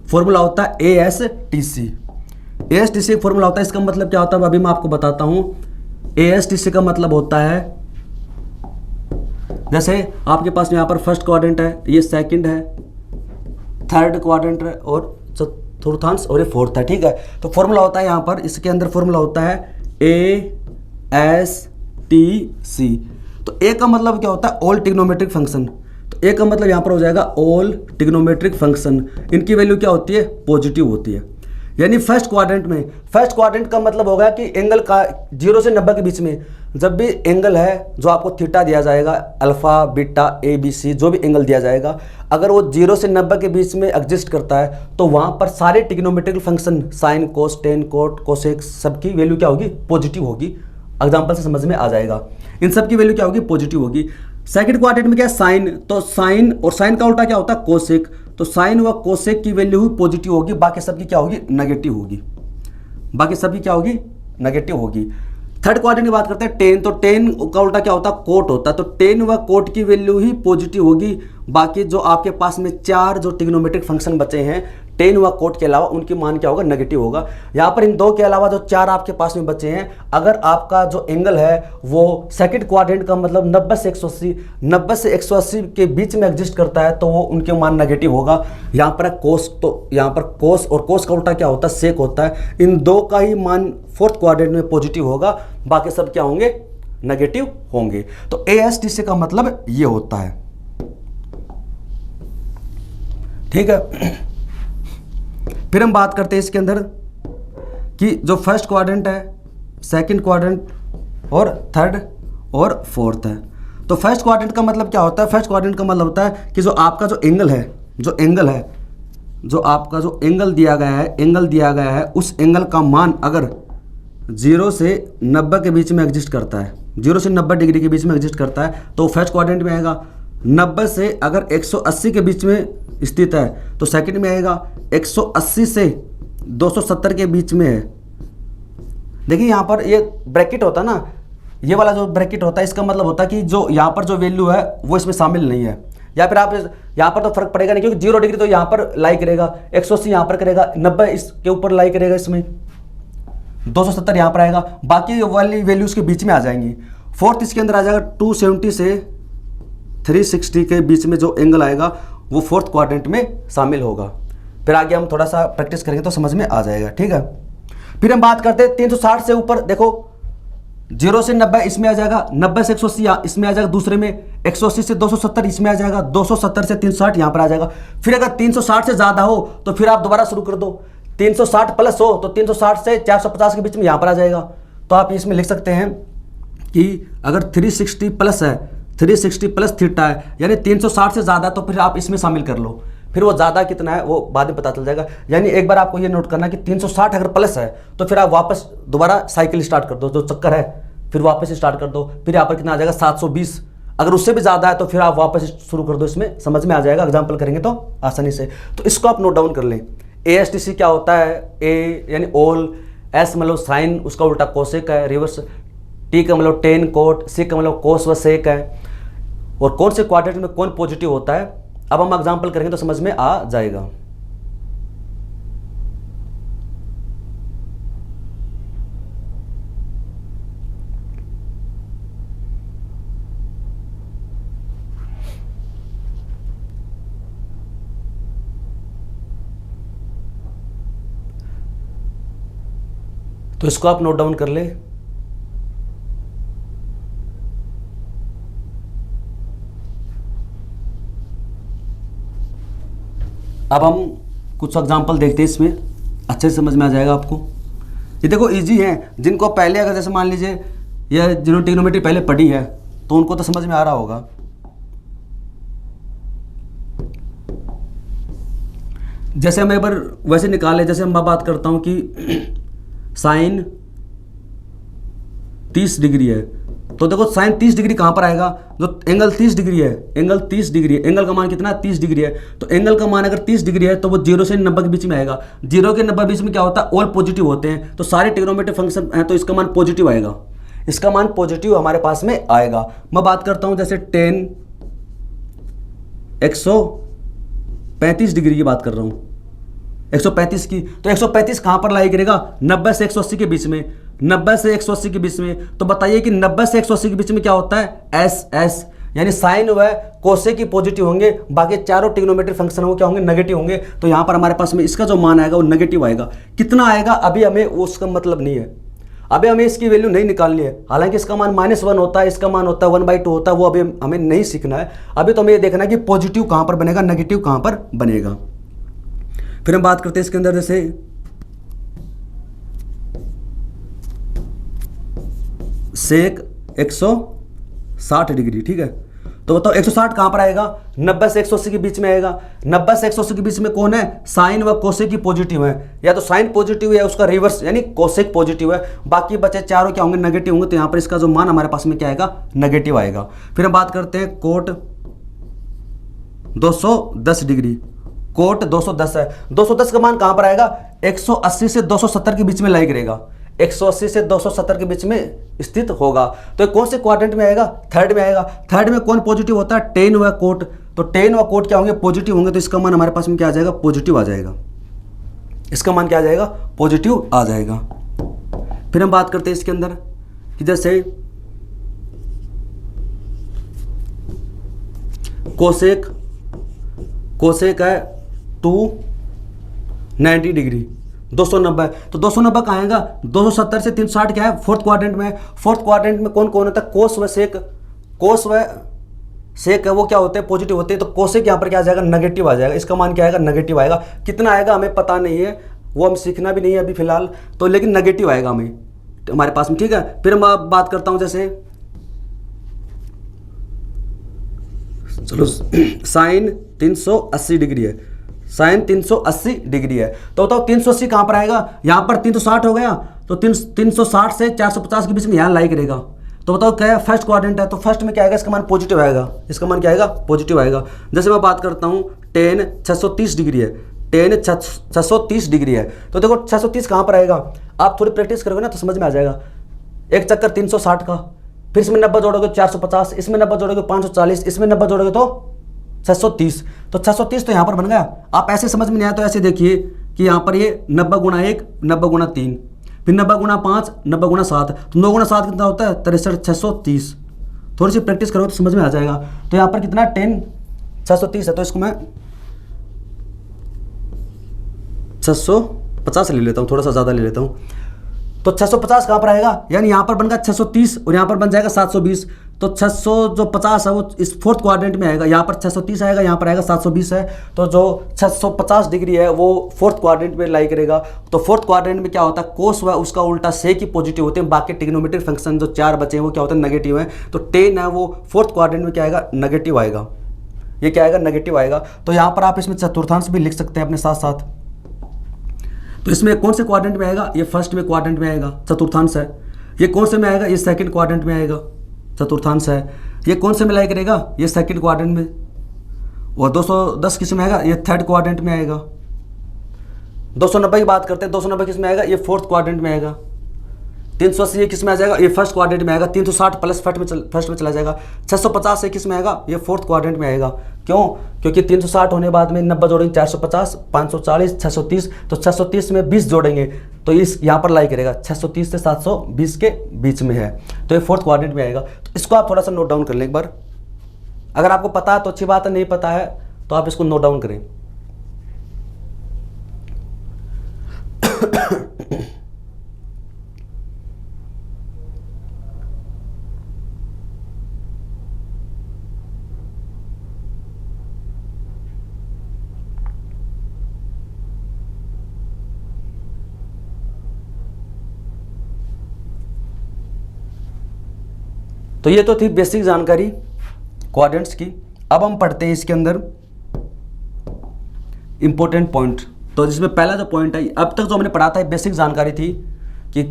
फॉर्मूला होता है ASTC फॉर्मूला होता है। इसका मतलब क्या होता है अभी मैं आपको बताता हूं। ASTC का मतलब होता है, जैसे आपके पास यहाँ पर फर्स्ट क्वाड्रेंट है, ये सेकंड है, थर्ड क्वाड्रेंट है और चतुर्थांश और ये फोर्थ है। ठीक है, तो फॉर्मूला होता है यहाँ पर, इसके अंदर फॉर्मूला होता है ASTC। तो ए का मतलब क्या होता है, ऑल ट्रिग्नोमेट्रिक फंक्शन। तो ए का मतलब यहाँ पर हो जाएगा ऑल ट्रिग्नोमेट्रिक फंक्शन, इनकी वैल्यू क्या होती है, पॉजिटिव होती है। यानी फर्स्ट क्वाड्रेंट में, फर्स्ट क्वाड्रेंट का मतलब होगा कि एंगल का 0 से 90 के बीच में जब भी एंगल है, जो आपको थीटा दिया जाएगा, alpha beta A B C जो भी एंगल दिया जाएगा, अगर वो 0 से 90 के बीच में एग्जिस्ट करता है तो वहाँ पर सारे trigonometric function sine cos ten coat cosec सबकी वैल्यू क्या होगी, पॉजिटिव होगी। एग्जाम्पल से समझ में आ जाएगा, इन सब की वैल्यू क्या होगी, पॉजिटिव होगी। सेकंड क्वाड्रेंट में क्या है, साइन, तो साइन और साइन का उल्टा क्या होता है, कोसेक, तो साइन व कोसेक की वैल्यू ही पॉजिटिव होगी, बाकी सबकी क्या होगी, नेगेटिव होगी, बाकी सबकी क्या होगी, नेगेटिव होगी। थर्ड क्वाड्रेंट की बात करते हैं टेन, तो टेन का उल्टा क्या होता है, कोट होता है, तो टेन व कोट की वैल्यू ही पॉजिटिव होगी, बाकी जो आपके पास में 4 जो ट्रिग्नोमेट्रिक फंक्शन बचे हैं टेन व कोट के अलावा, उनकी मान क्या होगा, नेगेटिव होगा। यहाँ पर इन 2 के अलावा जो 4 आपके पास में बचे हैं, अगर आपका जो एंगल है वो सेकंड क्वाड्रेंट का मतलब 90 से 180 के बीच में एग्जिस्ट करता है, तो वो उनके मान नेगेटिव होगा। यहाँ पर कोस, तो यहाँ पर कोस, और कोस का उल्टा क्या होता है, सेक होता है। इन 2 का ही मान फोर्थ क्वाड्रेंट में पॉजिटिव होगा, बाकी सब क्या होंगे, नेगेटिव होंगे। तो ASTC का मतलब ये होता है, ठीक है। फिर हम बात करते हैं इसके अंदर कि जो फर्स्ट क्वाड्रेंट है, सेकंड क्वाड्रेंट और थर्ड और फोर्थ है। तो फर्स्ट क्वाड्रेंट का मतलब क्या होता है, फर्स्ट क्वाड्रेंट का मतलब होता है कि जो आपका जो एंगल है, जो आपका जो एंगल दिया गया है, उस एंगल का मान अगर 0 से 90 के बीच में एग्जिस्ट करता है, 0 से 90 डिग्री के बीच में एग्जिस्ट करता है, तो फर्स्ट क्वाड्रेंट में आएगा। 90 से अगर 180 के बीच में स्थित है तो सेकंड में आएगा। 180 से 270 के बीच में है। देखिए यहाँ पर ये ब्रैकेट होता है ना, ये वाला जो ब्रैकेट होता है, इसका मतलब होता है कि जो यहाँ पर जो वैल्यू है वो इसमें शामिल नहीं है, या फिर आप यहाँ पर तो फर्क पड़ेगा नहीं, क्योंकि 0 डिग्री तो यहाँ पर लाई करेगा, 180 यहाँ पर करेगा, 90 इसके ऊपर लाई करेगा, इसमें 270 यहाँ पर आएगा, बाकी वाली वैल्यूज के बीच में आ जाएंगी। फोर्थ इसके अंदर आ जाएगा 270 से 360 के बीच में जो एंगल आएगा वो फोर्थ क्वाड्रेंट में शामिल होगा। फिर आगे हम थोड़ा सा प्रैक्टिस करेंगे तो समझ में आ जाएगा, ठीक है। फिर हम बात करते हैं 360 से ऊपर, देखो 0 से 90 इसमें आ जाएगा, 90 से 180 इसमें आ जाएगा, दूसरे में 180 से 270 इसमें आ जाएगा, 270 से 360 यहाँ पर आ जाएगा। फिर अगर 360 से ज़्यादा हो तो फिर आप दोबारा शुरू कर दो, 360 प्लस हो तो 360 से 450 के बीच में यहाँ पर आ जाएगा। तो आप इसमें लिख सकते हैं कि अगर 360 प्लस है, 360 प्लस थीटा है, यानी 360 से ज़्यादा, तो फिर आप इसमें शामिल कर लो। फिर वो ज़्यादा कितना है वो बाद में पता चल जाएगा। यानी एक बार आपको ये नोट करना है कि 360 अगर प्लस है तो फिर आप वापस दोबारा साइकिल स्टार्ट कर दो, जो चक्कर है फिर वापस स्टार्ट कर दो। फिर यहाँ पर कितना आ जाएगा, 720। अगर उससे भी ज़्यादा है तो फिर आप वापस शुरू कर दो, इसमें समझ में आ जाएगा, एग्जाम्पल करेंगे तो आसानी से। तो इसको आप नोट डाउन कर लें। ASTC क्या होता है, ए यानी ऑल, एस मतलब साइन, उसका उल्टा कोसेक है, रिवर्स, टी का मतलब टेन कोट, सी का मतलब कोस व सेक है, और कौन से क्वाड्रेंट में कौन पॉजिटिव होता है अब हम एग्जांपल करेंगे तो समझ में आ जाएगा। तो इसको आप नोट डाउन कर ले। अब हम कुछ एग्जांपल देखते हैं, इसमें अच्छे से समझ में आ जाएगा आपको। ये देखो इजी है, जिनको पहले अगर जैसे मान लीजिए या जिन्होंने ट्रिग्नोमेट्री पहले पढ़ी है तो उनको तो समझ में आ रहा होगा। जैसे हम एक बार वैसे निकाले, जैसे मैं बात करता हूं कि साइन 30 डिग्री है, तो देखो साइन 30 डिग्री कहाँ पर आएगा, जो एंगल 30 डिग्री है, एंगल 30 डिग्री है, एंगल का मान कितना है, 30 डिग्री है। तो एंगल का मान अगर 30 डिग्री है तो वो 0 से 90 के बीच में आएगा। 0 के 90 बीच में क्या होता है, ऑल पॉजिटिव होते हैं, तो सारे ट्रिग्नोमेट्रिक फंक्शन हैं तो इसका मान पॉजिटिव आएगा, इसका मान पॉजिटिव हमारे पास में आएगा। मैं बात करता हूँ जैसे 135 डिग्री की बात कर रहा हूँ, 135 की, तो 135 कहाँ पर लाई करेगा, 90 से 180 के बीच में, 90 से 180 के बीच में। तो बताइए कि 90 से 180 के बीच में क्या होता है, एस एस, यानी साइन व कोसेक की पॉजिटिव होंगे, बाकी चारों ट्रिग्नोमेट्रिक फंक्शन होंगे क्या होंगे, नेगेटिव होंगे। तो यहाँ पर हमारे पास में इसका जो मान आएगा वो नेगेटिव आएगा। कितना आएगा अभी हमें उसका मतलब नहीं है, अभी हमें इसकी वैल्यू नहीं निकालनी है, हालांकि इसका मान -1 होता है, इसका मान होता है 1/2 होता है, वो अभी हमें नहीं सीखना है। अभी तो हमें ये देखना है कि पॉजिटिव कहाँ पर बनेगा, नेगेटिव कहाँ पर बनेगा। फिर हम बात करते हैं इसके अंदर जैसे सेक 160 डिग्री, ठीक है। तो बताओ 160 कहाँ पर आएगा, 90 से 180 के बीच में आएगा। 90 से 180 के बीच में कौन है, साइन व कोसेक की पॉजिटिव है, या तो साइन पॉजिटिव है उसका रिवर्स यानी कोसेक पॉजिटिव है, बाकी बचे चारों क्या होंगे, नेगेटिव होंगे। तो यहाँ पर इसका जो मान हमारे पास में क्या आएगा, नेगेटिव आएगा। फिर हम बात करते हैं कोट 210 डिग्री, कोट 210 है। 210 का मान कहाँ पर आएगा, 180 से 270 के बीच में लाई करेगा, 180 से 270 के बीच में स्थित होगा। तो कौन से क्वाड्रेंट में आएगा, थर्ड में आएगा। थर्ड में कौन पॉजिटिव होता है, टेन व कोट। तो टेन व कोट क्या होंगे, पॉजिटिव होंगे। तो इसका मान हमारे पास में क्या आ जाएगा, पॉजिटिव आ जाएगा। इसका मान क्या आ जाएगा, पॉजिटिव आ जाएगा। फिर हम बात करते हैं इसके अंदर कि जैसे कोसेक, कोसेक है 290 डिग्री, 290। तो 290 कहाँ आएगा, 270 से 360 क्या है, फोर्थ क्वाड्रेंट में। फोर्थ क्वाड्रेंट में कौन कौन होता है, कोस व सेक। कोस व सेक है वो क्या होते हैं, पॉजिटिव होते हैं। तो कोसेक यहाँ पर क्या आ जाएगा, नेगेटिव आ जाएगा। इसका मान क्या आएगा, नेगेटिव आएगा। कितना आएगा हमें पता नहीं है, वो हम सीखना भी नहीं है अभी फिलहाल, तो लेकिन नेगेटिव आएगा हमें हमारे पास में, ठीक है। फिर मैं बात करता हूँ जैसे चलो साइन 380 डिग्री है, साइन 380 डिग्री है। तो बताओ 380 कहाँ पर आएगा, यहाँ पर 360 हो गया, तो 360 से 450 के बीच में यहाँ लाई करेगा। तो बताओ क्या है, फर्स्ट क्वाड्रेंट है, तो फर्स्ट में क्या आएगा, इसका मान पॉजिटिव आएगा। इसका मान क्या आएगा, पॉजिटिव आएगा। जैसे मैं बात करता हूँ टेन 630 डिग्री है, टेन 630 डिग्री है। तो देखो 630 कहाँ पर आएगा, आप थोड़ी प्रैक्टिस करोगे ना तो समझ में आ जाएगा। एक चक्कर 360 का, फिर इसमें 90 जोड़ोगे 450, इसमें 90 जोड़ोगे 540, इसमें 90 जोड़ोगे तो 630। तो 630 तो यहाँ पर बन गया। आप ऐसे समझ में नहीं आया तो ऐसे देखिए कि यहाँ पर ये 90 गुणा 1, 90 गुणा 3, फिर 90 गुणा 5, 90 गुणा 7, तो 9 गुणा 7 कितना होता है, 63, 630। थोड़ी सी प्रैक्टिस करोगे तो समझ में आ जाएगा। तो यहाँ पर कितना 10 630 है, तो इसको मैं 650 ले लेता हूँ, थोड़ा सा ज़्यादा ले लेता हूँ। तो 650 कहाँ पर आएगा, यानी यहाँ पर बन गया 630 और यहाँ पर बन जाएगा 720। तो 650 है वो इस फोर्थ क्वाड्रेंट में आएगा, यहाँ पर 630 आएगा, यहाँ पर आएगा 720 है। तो जो 650 डिग्री है वो फोर्थ क्वाड्रेंट में लाई करेगा। तो फोर्थ क्वाड्रेंट में क्या होता है, कोस व उसका उल्टा सेक ही पॉजिटिव होते हैं, बाकी ट्रिग्नोमेट्रिक फंक्शन जो 4 बचे हैं वो क्या होते हैं, नेगेटिव है। तो टेन है वो फोर्थ क्वाड्रेंट में क्या आएगा, नेगेटिव आएगा। ये क्या आएगा, नेगेटिव आएगा। तो यहाँ पर आप इसमें चतुर्थांश भी लिख सकते हैं अपने साथ साथ। तो इसमें कौन से क्वाड्रेंट में आएगा, ये फर्स्ट में क्वाड्रेंट में आएगा, चतुर्थांश है। ये कौन से में आएगा, ये सेकंड क्वाड्रेंट में आएगा, चतुर्थांश है। ये कौन से में लाई करेगा, ये सेकंड क्वाड्रेंट में। और 210 किस में आएगा, ये थर्ड क्वाड्रेंट में आएगा। 290 की बात करते हैं, 290 किस में आएगा, ये फोर्थ क्वाड्रेंट में आएगा। 380 किस में आ जाएगा, ये फर्स्ट क्वाड्रेंट में आएगा। 360 प्लस फर्स्ट में चला जाएगा। 650 से किस में आएगा, ये फोर्थ क्वाड्रेंट में आएगा। क्यों, क्योंकि 360 होने बाद में 90 जोड़ेंगे 450, 540, 630। तो 630 में 20 जोड़ेंगे तो इस यहाँ पर लाई करेगा 630 से 720 के बीच में है। तो ये फोर्थ क्वाड्रेंट में आएगा। तो इसको आप थोड़ा सा नोट डाउन कर लें एक बार। अगर आपको पता है तो अच्छी बात है, नहीं पता है तो आप इसको नोट डाउन करें। तो ये तो थी बेसिक जानकारी क्वाड्रेंट्स की। अब हम पढ़ते हैं इसके अंदर इंपॉर्टेंट पॉइंट। तो जिसमें पहला जो पॉइंट है, अब तक जो हमने पढ़ा था बेसिक जानकारी थी कि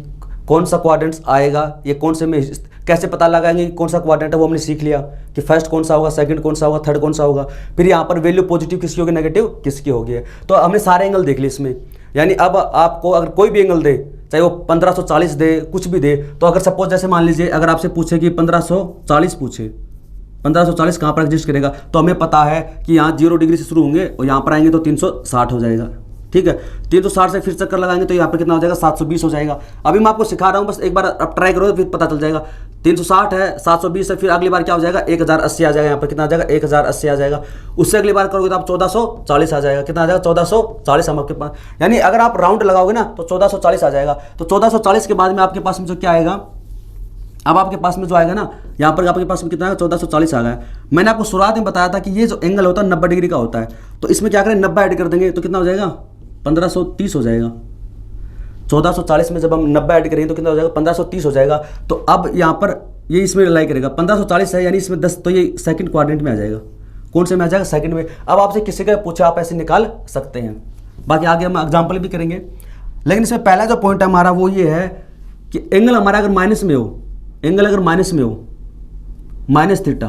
कौन सा क्वाड्रेंट्स आएगा, ये कौन से में कैसे पता लगाएंगे कि कौन सा क्वाड्रेंट है, वो हमने सीख लिया कि फर्स्ट कौन सा होगा, सेकंड कौन सा होगा, थर्ड कौन सा होगा। फिर यहाँ पर वैल्यू पॉजिटिव किसकी होगी, नेगेटिव किसकी होगी। तो हमने सारे एंगल देख लिए इसमें। यानी अब आपको अगर कोई भी एंगल दे, चाहे वो 1540 दे, कुछ भी दे, तो अगर सपोज जैसे मान लीजिए अगर आपसे पूछे कि 1540 पूछे, 1540 कहाँ पर एग्जिस्ट करेगा, तो हमें पता है कि यहाँ 0 डिग्री से शुरू होंगे और यहाँ पर आएंगे तो 360 हो जाएगा। ठीक है, 360 से फिर चक्कर लगाएंगे तो यहाँ पर कितना हो जाएगा, 720 हो जाएगा। अभी मैं आपको सिखा रहा हूँ, बस एक बार आप ट्राई करो फिर पता चल जाएगा। 360 है, 720 है, फिर अगली बार क्या हो जाएगा, 1080 आ जाएगा। यहाँ पर कितना आ जाएगा, 1080 आ जाएगा। उससे अगली बार करोगे तो आप 1440 आ जाएगा। कितना आ जाएगा, 1440 हम आपके पास, यानी अगर आप राउंड लगाओगे ना तो 1440 आ जाएगा। तो 1440 के बाद में आपके पास में जो क्या आएगा, अब आपके पास में जो आएगा ना, यहाँ पर आपके पास में कितना है, 1440 आ गया। मैंने आपको शुरुआत में बताया था कि ये जो एंगल होता है 90 डिग्री का होता है, तो इसमें क्या करें, 90 ऐड कर देंगे तो कितना हो जाएगा, 1530 हो जाएगा। 1440 में जब हम 90 ऐड करेंगे तो कितना हो जाएगा, 1530 हो जाएगा। तो अब यहाँ पर ये इसमें अलाई करेगा, 1540 है यानी इसमें 10, तो ये सेकंड क्वाड्रेंट में आ जाएगा। कौन से में आ जाएगा, सेकंड में। अब आपसे किसी का पूछे आप ऐसे निकाल सकते हैं, बाकी आगे हम एग्जाम्पल भी करेंगे। लेकिन इसमें पहला जो पॉइंट है हमारा वो ये है कि एंगल हमारा अगर माइनस में हो, एंगल अगर माइनस में हो, माइनस थीटा,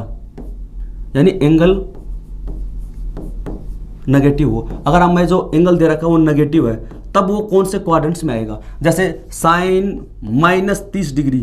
यानी एंगल नेगेटिव हो, अगर हमें जो एंगल दे रखा है वो नेगेटिव है, तब वो कौन से क्वाड्रेंट्स में आएगा। जैसे साइन -30 डिग्री,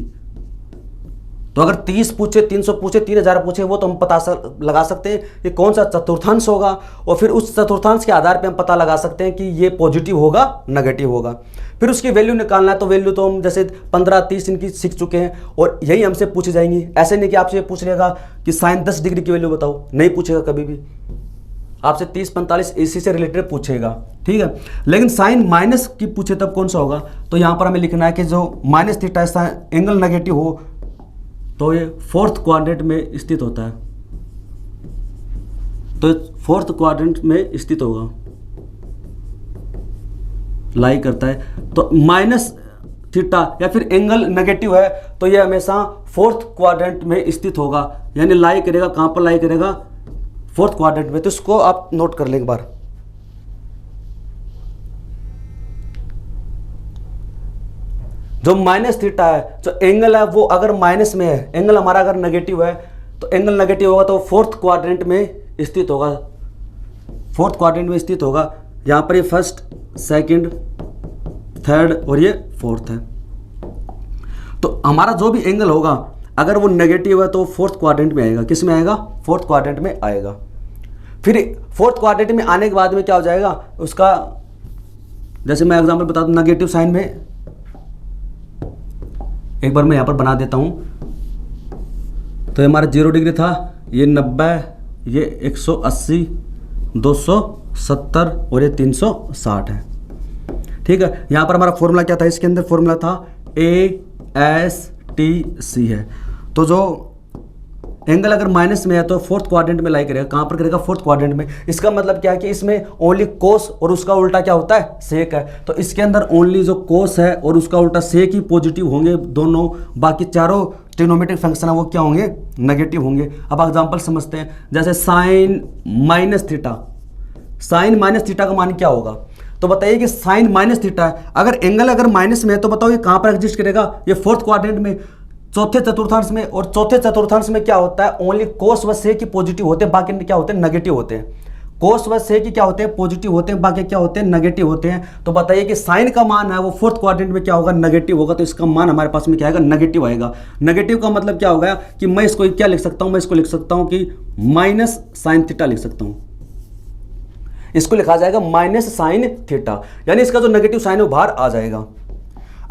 तो अगर 30 पूछे, 300 पूछे, 3000 पूछे, वो तो हम पता लगा सकते हैं कि कौन सा चतुर्थांश होगा, और फिर उस चतुर्थांश के आधार पे हम पता लगा सकते हैं कि ये पॉजिटिव होगा, नेगेटिव होगा। फिर उसकी वैल्यू निकालना है, तो वैल्यू तो हम जैसे 15, 30 इनकी सीख चुके हैं, और यही हमसे पूछी जाएंगी। ऐसे नहीं कि आपसे पूछ लेगा कि साइन 10 डिग्री की वैल्यू बताओ, नहीं पूछेगा कभी भी। आपसे 30, 45 इसी से रिलेटेड पूछेगा, ठीक है। लेकिन साइन माइनस की पूछे तब कौन सा होगा, तो यहाँ पर हमें लिखना है कि जो माइनस थीटा एंगल नेगेटिव हो तो ये फोर्थ क्वाड्रेंट में स्थित होता है, तो फोर्थ क्वाड्रेंट में स्थित होगा, लाई करता है। तो माइनस थीटा या फिर एंगल नेगेटिव है तो ये हमेशा फोर्थ क्वाड्रेंट में स्थित होगा, यानी लाई करेगा, कहां पर लाई करेगा, फोर्थ क्वाड्रेंट में। तो इसको आप नोट कर लें एक बार। जो माइनस थीटा है, जो एंगल है वो अगर माइनस में है, एंगल हमारा अगर नेगेटिव है, तो एंगल नेगेटिव होगा तो फोर्थ क्वाड्रेंट में स्थित होगा, फोर्थ क्वाड्रेंट में स्थित होगा। यहां पर ये फर्स्ट, सेकंड, थर्ड और ये फोर्थ है। तो हमारा जो भी एंगल होगा अगर वो नेगेटिव है तो फोर्थ क्वाड्रेंट में आएगा। किस में आएगा, फोर्थ क्वाड्रेंट में आएगा। फिर फोर्थ क्वाड्रेंट में आने के बाद में क्या हो जाएगा उसका, जैसे मैं एग्जांपल बता दूं, नेगेटिव साइन में एक बार मैं यहाँ पर बना देता हूँ। तो ये हमारा 0 डिग्री था, ये 90, ये 180, 270 और ये 360 है, ठीक है। यहाँ पर हमारा फॉर्मूला क्या था, इसके अंदर फॉर्मूला था ASTC है। तो जो एंगल अगर माइनस में है तो फोर्थ क्वाड्रेंट में लाई करेगा। कहाँ पर करेगा, फोर्थ क्वाड्रेंट में। इसका मतलब क्या है कि इसमें ओनली कोस और उसका उल्टा क्या होता है, सेक है। तो इसके अंदर ओनली जो कोस है और उसका उल्टा सेक ही पॉजिटिव होंगे दोनों, बाकी चारों ट्रिग्नोमेट्रिक फंक्शन है वो क्या होंगे, नेगेटिव होंगे। अब एग्जांपल समझते हैं, जैसे sine minus theta, sine minus theta का मान क्या होगा। तो बताइए कि साइन माइनस थीटा है, अगर एंगल अगर माइनस में है तो बताओ ये कहाँ पर एग्जिस्ट करेगा, ये फोर्थ क्वाड्रेंट में, चौथे चतुर्थांश में। और चौथे चतुर्थांश में क्या होता है, ओनली कोस व सेक ही पॉजिटिव होते हैं, बाकी क्या होते हैं, नेगेटिव होते हैं। कोस व सेक ही क्या होते हैं, पॉजिटिव होते हैं, बाकी क्या होते हैं, नेगेटिव होते हैं। तो बताइए कि साइन का मान है वो फोर्थ क्वाड्रेंट में क्या होगा, नेगेटिव होगा। तो इसका मान हमारे पास में क्या आएगा, नेगेटिव आएगा। नेगेटिव का मतलब क्या होगा कि मैं इसको क्या लिख सकता हूं, मैं इसको लिख सकता हूं कि माइनस साइन थीटा लिख सकता हूं। इसको लिखा जाएगा माइनस साइन थीटा, यानी इसका जो नेगेटिव साइन है वो बाहर आ जाएगा।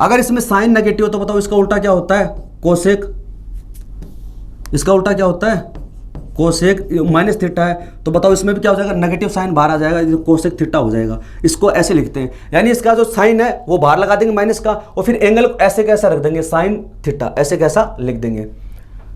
अगर इसमें साइन नेगेटिव हो तो बताओ इसका उल्टा क्या होता है, कोसेक। इसका उल्टा क्या होता है, कोसेक। माइनस थीटा है तो बताओ इसमें भी क्या हो जाएगा, नेगेटिव साइन बाहर आ जाएगा, कोसेक थीटा हो जाएगा। इसको ऐसे लिखते हैं, यानी इसका जो साइन है वो बाहर लगा देंगे माइनस का, और फिर एंगल ऐसे कैसा रख देंगे, साइन थीटा ऐसे कैसा लिख देंगे,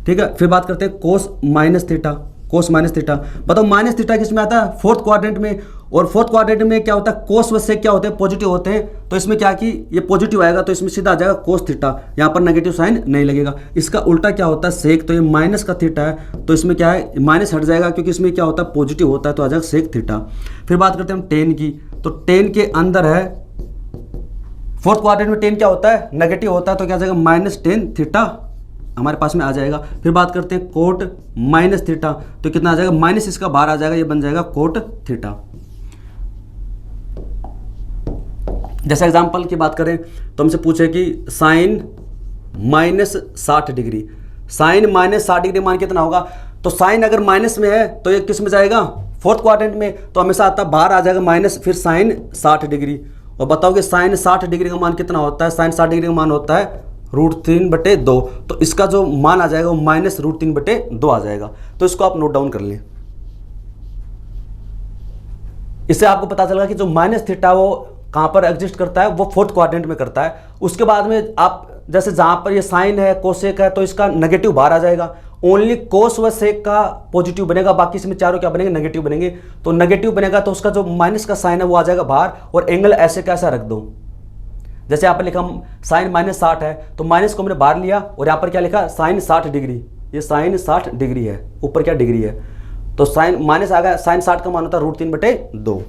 ठीक है। फिर बात करते हैं कोस माइनस थीटा, कोस माइनस थीटा। बताओ माइनस थीटा किस में आता है, फोर्थ क्वाड्रेंट में। और फोर्थ क्वाड्रेंट में क्या होता है, कोस व सेक क्या होते हैं, पॉजिटिव होते हैं। तो इसमें क्या कि ये पॉजिटिव आएगा तो इसमें सीधा आ जाएगा कोस थीटा, यहाँ पर नेगेटिव साइन नहीं लगेगा। इसका उल्टा क्या होता है, सेक। तो ये माइनस का थीटा है तो इसमें क्या है, माइनस हट जाएगा क्योंकि इसमें क्या होता है, पॉजिटिव होता है, तो आ जाएगा सेक थीटा। फिर बात करते हैं हम टेन की। तो टेन के अंदर है, फोर्थ क्वाड्रेंट में टेन क्या होता है, नेगेटिव होता है, तो क्या आ जाएगा माइनस टेन थीटा हमारे पास में आ जाएगा। फिर बात करते हैं कोट माइनस थीटा, तो कितना आ जाएगा, माइनस इसका बाहर आ जाएगा, ये बन जाएगा कोट थीटा। जैसे एग्जांपल की बात करें तो हमसे पूछे कि sine minus 60 degree, sine minus 60 degree मान कितना होगा। तो साइन अगर माइनस में है तो ये किस में जाएगा, फोर्थ क्वाड्रेंट में तो हमेशा आता बाहर आ जाएगा माइनस, फिर साइन 60 डिग्री। और बताओ कि साइन 60 डिग्री का मान कितना होता है? साइन 60 डिग्री का मान होता है √3/2। तो इसका जो मान आ जाएगा वो माइनस √3/2 आ जाएगा। तो इसको आप नोट डाउन कर लें। इससे आपको पता चलेगा कि जो माइनस थीटा वो कहाँ पर एग्जिस्ट करता है, वो फोर्थ क्वाड्रेंट में करता है। उसके बाद में आप जैसे जहाँ पर ये साइन है, कोसेक है, तो इसका नेगेटिव बाहर आ जाएगा। ओनली कोस व सेक का पॉजिटिव बनेगा, बाकी इसमें चारों क्या बनेंगे? नेगेटिव बनेंगे। तो नेगेटिव बनेगा तो उसका जो माइनस का साइन है वो आ जाएगा बाहर, और एंगल ऐसे कैसा रख दो। जैसे यहाँ पर लिखा साइन -60 है, तो माइनस को मैंने बाहर लिया और यहाँ पर क्या लिखा? Sine 60 degree. ये साइन 60 डिग्री है, ऊपर क्या डिग्री है, तो साइन माइनस आ गया। साइन 60 का मान होता है √3/2।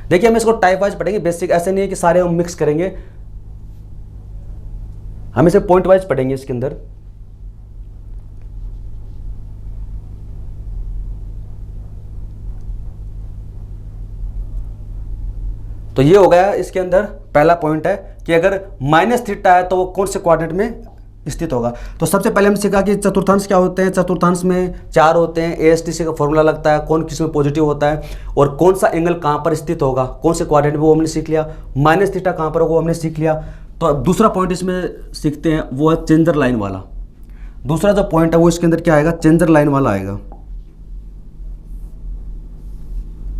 देखिए हम इसको टाइप वाइज पढ़ेंगे, बेसिक ऐसे नहीं है कि सारे हम मिक्स करेंगे, हम इसे पॉइंट वाइज पढ़ेंगे इसके अंदर। तो ये हो गया इसके अंदर पहला पॉइंट है कि अगर माइनस थीटा है तो वो कौन से क्वाड्रेंट में स्थित होगा। तो सबसे पहले हमने सीखा कि चतुर्थांश क्या होते हैं। चतुर्थांश में 4 होते हैं, ASTC का फॉर्मूला लगता है, कौन किस में पॉजिटिव होता है और कौन सा एंगल कहाँ पर स्थित होगा, कौन से क्वाड्रेंट में, वो हमने सीख लिया। माइनस थीटा कहाँ पर होगा वो हमने सीख लिया। तो अब दूसरा पॉइंट इसमें सीखते हैं, वो है चेंजर लाइन वाला। दूसरा जो पॉइंट है वो इसके अंदर क्या आएगा? चेंजर लाइन वाला आएगा।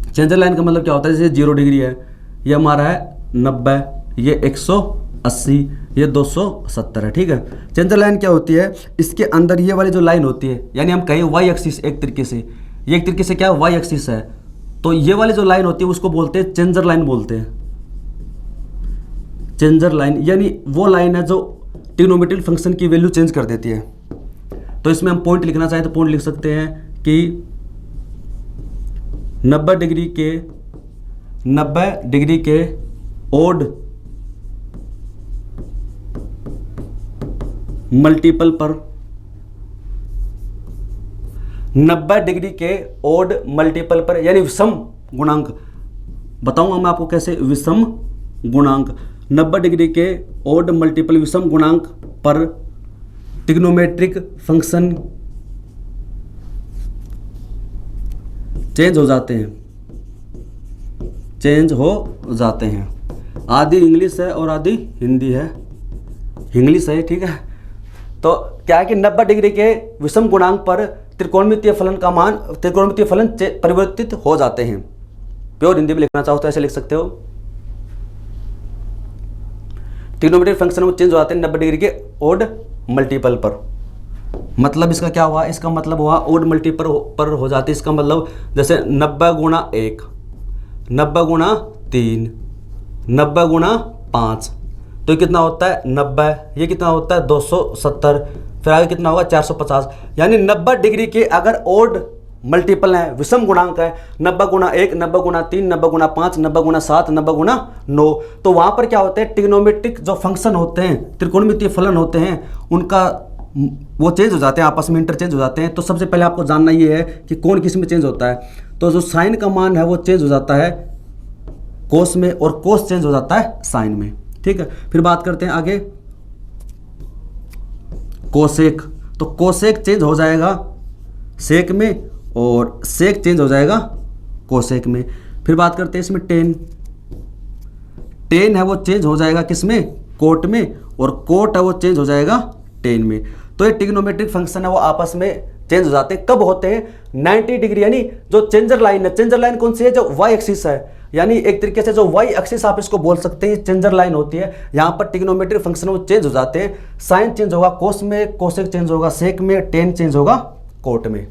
चेंजर लाइन का मतलब क्या होता है? जैसे 0 डिग्री है, ये हमारा है 90, ये 180, ये 270 है, ठीक है। चेंजर लाइन क्या होती है? इसके अंदर ये वाली जो लाइन होती है, यानी हम कहें वाई एक्सिस, एक तरीके से ये एक तरीके से क्या है? वाई एक्सिस है। तो ये वाली जो लाइन होती है उसको बोलते हैं चेंजर लाइन बोलते हैं। चेंजर लाइन यानी वो लाइन है जो ट्रिग्नोमेट्रिक फंक्शन की वैल्यू चेंज कर देती है। तो इसमें हम पॉइंट लिखना चाहें तो पॉइंट लिख सकते हैं कि 90 डिग्री के ओड मल्टीपल पर 90 डिग्री के ओड मल्टीपल पर, यानी विषम गुणांक, बताऊंगा मैं आपको कैसे। विषम गुणांक 90 डिग्री के ओड मल्टीपल विषम गुणांक पर ट्रिग्नोमेट्रिक फंक्शन चेंज हो जाते हैं। आधी इंग्लिश है और आधी हिंदी है, इंग्लिश है, ठीक है। तो क्या है कि 90 डिग्री के विषम गुणांक पर त्रिकोणमितीय फलन का मान, त्रिकोणमितीय फलन परिवर्तित हो जाते हैं। प्योर हिंदी में लिखना चाहो तो ऐसे लिख सकते हो, ट्रिग्नोमेट्रिक फंक्शन वो चेंज हो जाते हैं 90 डिग्री के ओड मल्टीपल पर। मतलब इसका क्या हुआ? इसका मतलब हुआ ओड मल्टीपल पर हो जाती है। इसका मतलब जैसे 90 गुणा 1, 90 गुणा 3, 90 गुणा 5, तो ये कितना होता है? 90। ये कितना होता है? 270। फिर आगे कितना होगा? 450। यानी 90 डिग्री के अगर ओड मल्टीपल है, विषम गुणांक है, 90 गुणा 1, 90 गुणा 3, 90 गुणा 5, 90 गुणा 7, 90 गुणा 9, तो वहां पर क्या होते हैं? ट्रिग्नोमेट्रिक जो फंक्शन होते हैं, त्रिकोणमितीय फलन होते हैं, उनका वो चेंज हो जाते हैं, आपस में इंटरचेंज हो जाते हैं। तो सबसे पहले आपको जानना ये है कि कौन किस में चेंज होता है। तो जो साइन का मान है वो चेंज हो जाता है कोस में, और कोस चेंज हो जाता है साइन में, ठीक है। फिर बात करते हैं आगे कोसेक। तो कोसेक चेंज हो जाएगा सेक में, और सेक चेंज हो जाएगा कोसेक में। फिर बात करते हैं इसमें टेन है वो चेंज हो जाएगा किस में? कोट में, और कोट है वो चेंज हो जाएगा टेन में। तो ये ट्रिग्नोमेट्रिक फंक्शन है वो आपस में चेंज हो जाते हैं। कब होते हैं? 90 डिग्री, यानी जो चेंजर लाइन है, चेंजर लाइन कौन सी है? जो वाई एक्सिस है, यानी एक तरीके से जो वाई एक्सिस आप इसको बोल सकते हैं, चेंजर लाइन होती है। यहाँ पर ट्रिग्नोमेट्रिक फंक्शन वो चेंज हो जाते हैं। साइन चेंज होगा कोस में, कोसेक चेंज होगा सेक में, टेन चेंज होगा कोट में।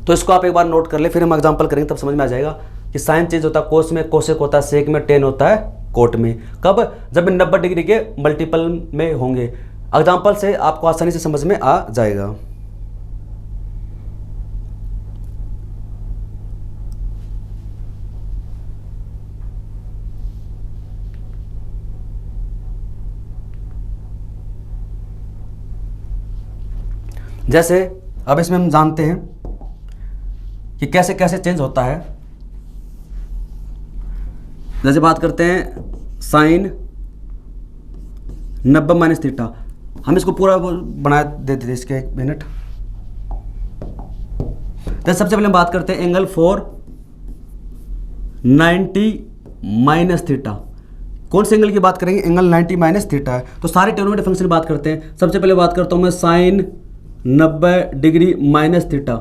तो इसको आप एक बार नोट कर ले, फिर हम एग्जांपल करेंगे तब समझ में आ जाएगा कि साइन चेंज होता है कोस में, कोसेक होता है सेक में, टेन होता है कोट में। कब? जब 90 डिग्री के मल्टीपल में होंगे। एग्जांपल से आपको आसानी से समझ में आ जाएगा। जैसे अब इसमें हम जानते हैं कि कैसे कैसे चेंज होता है। जैसे बात करते हैं साइन 90 माइनस थीटा। हम इसको पूरा बना देते थे इसके, 1 मिनट। तो सबसे पहले हम बात करते हैं एंगल फॉर 90 माइनस थीटा। कौन से एंगल की बात करेंगे? एंगल 90 माइनस थीटा है। तो सारे ट्रिग्नोमेट्रिक फंक्शन की बात करते हैं। सबसे पहले बात करता हूं मैं साइन 90 डिग्री माइनस थीटा।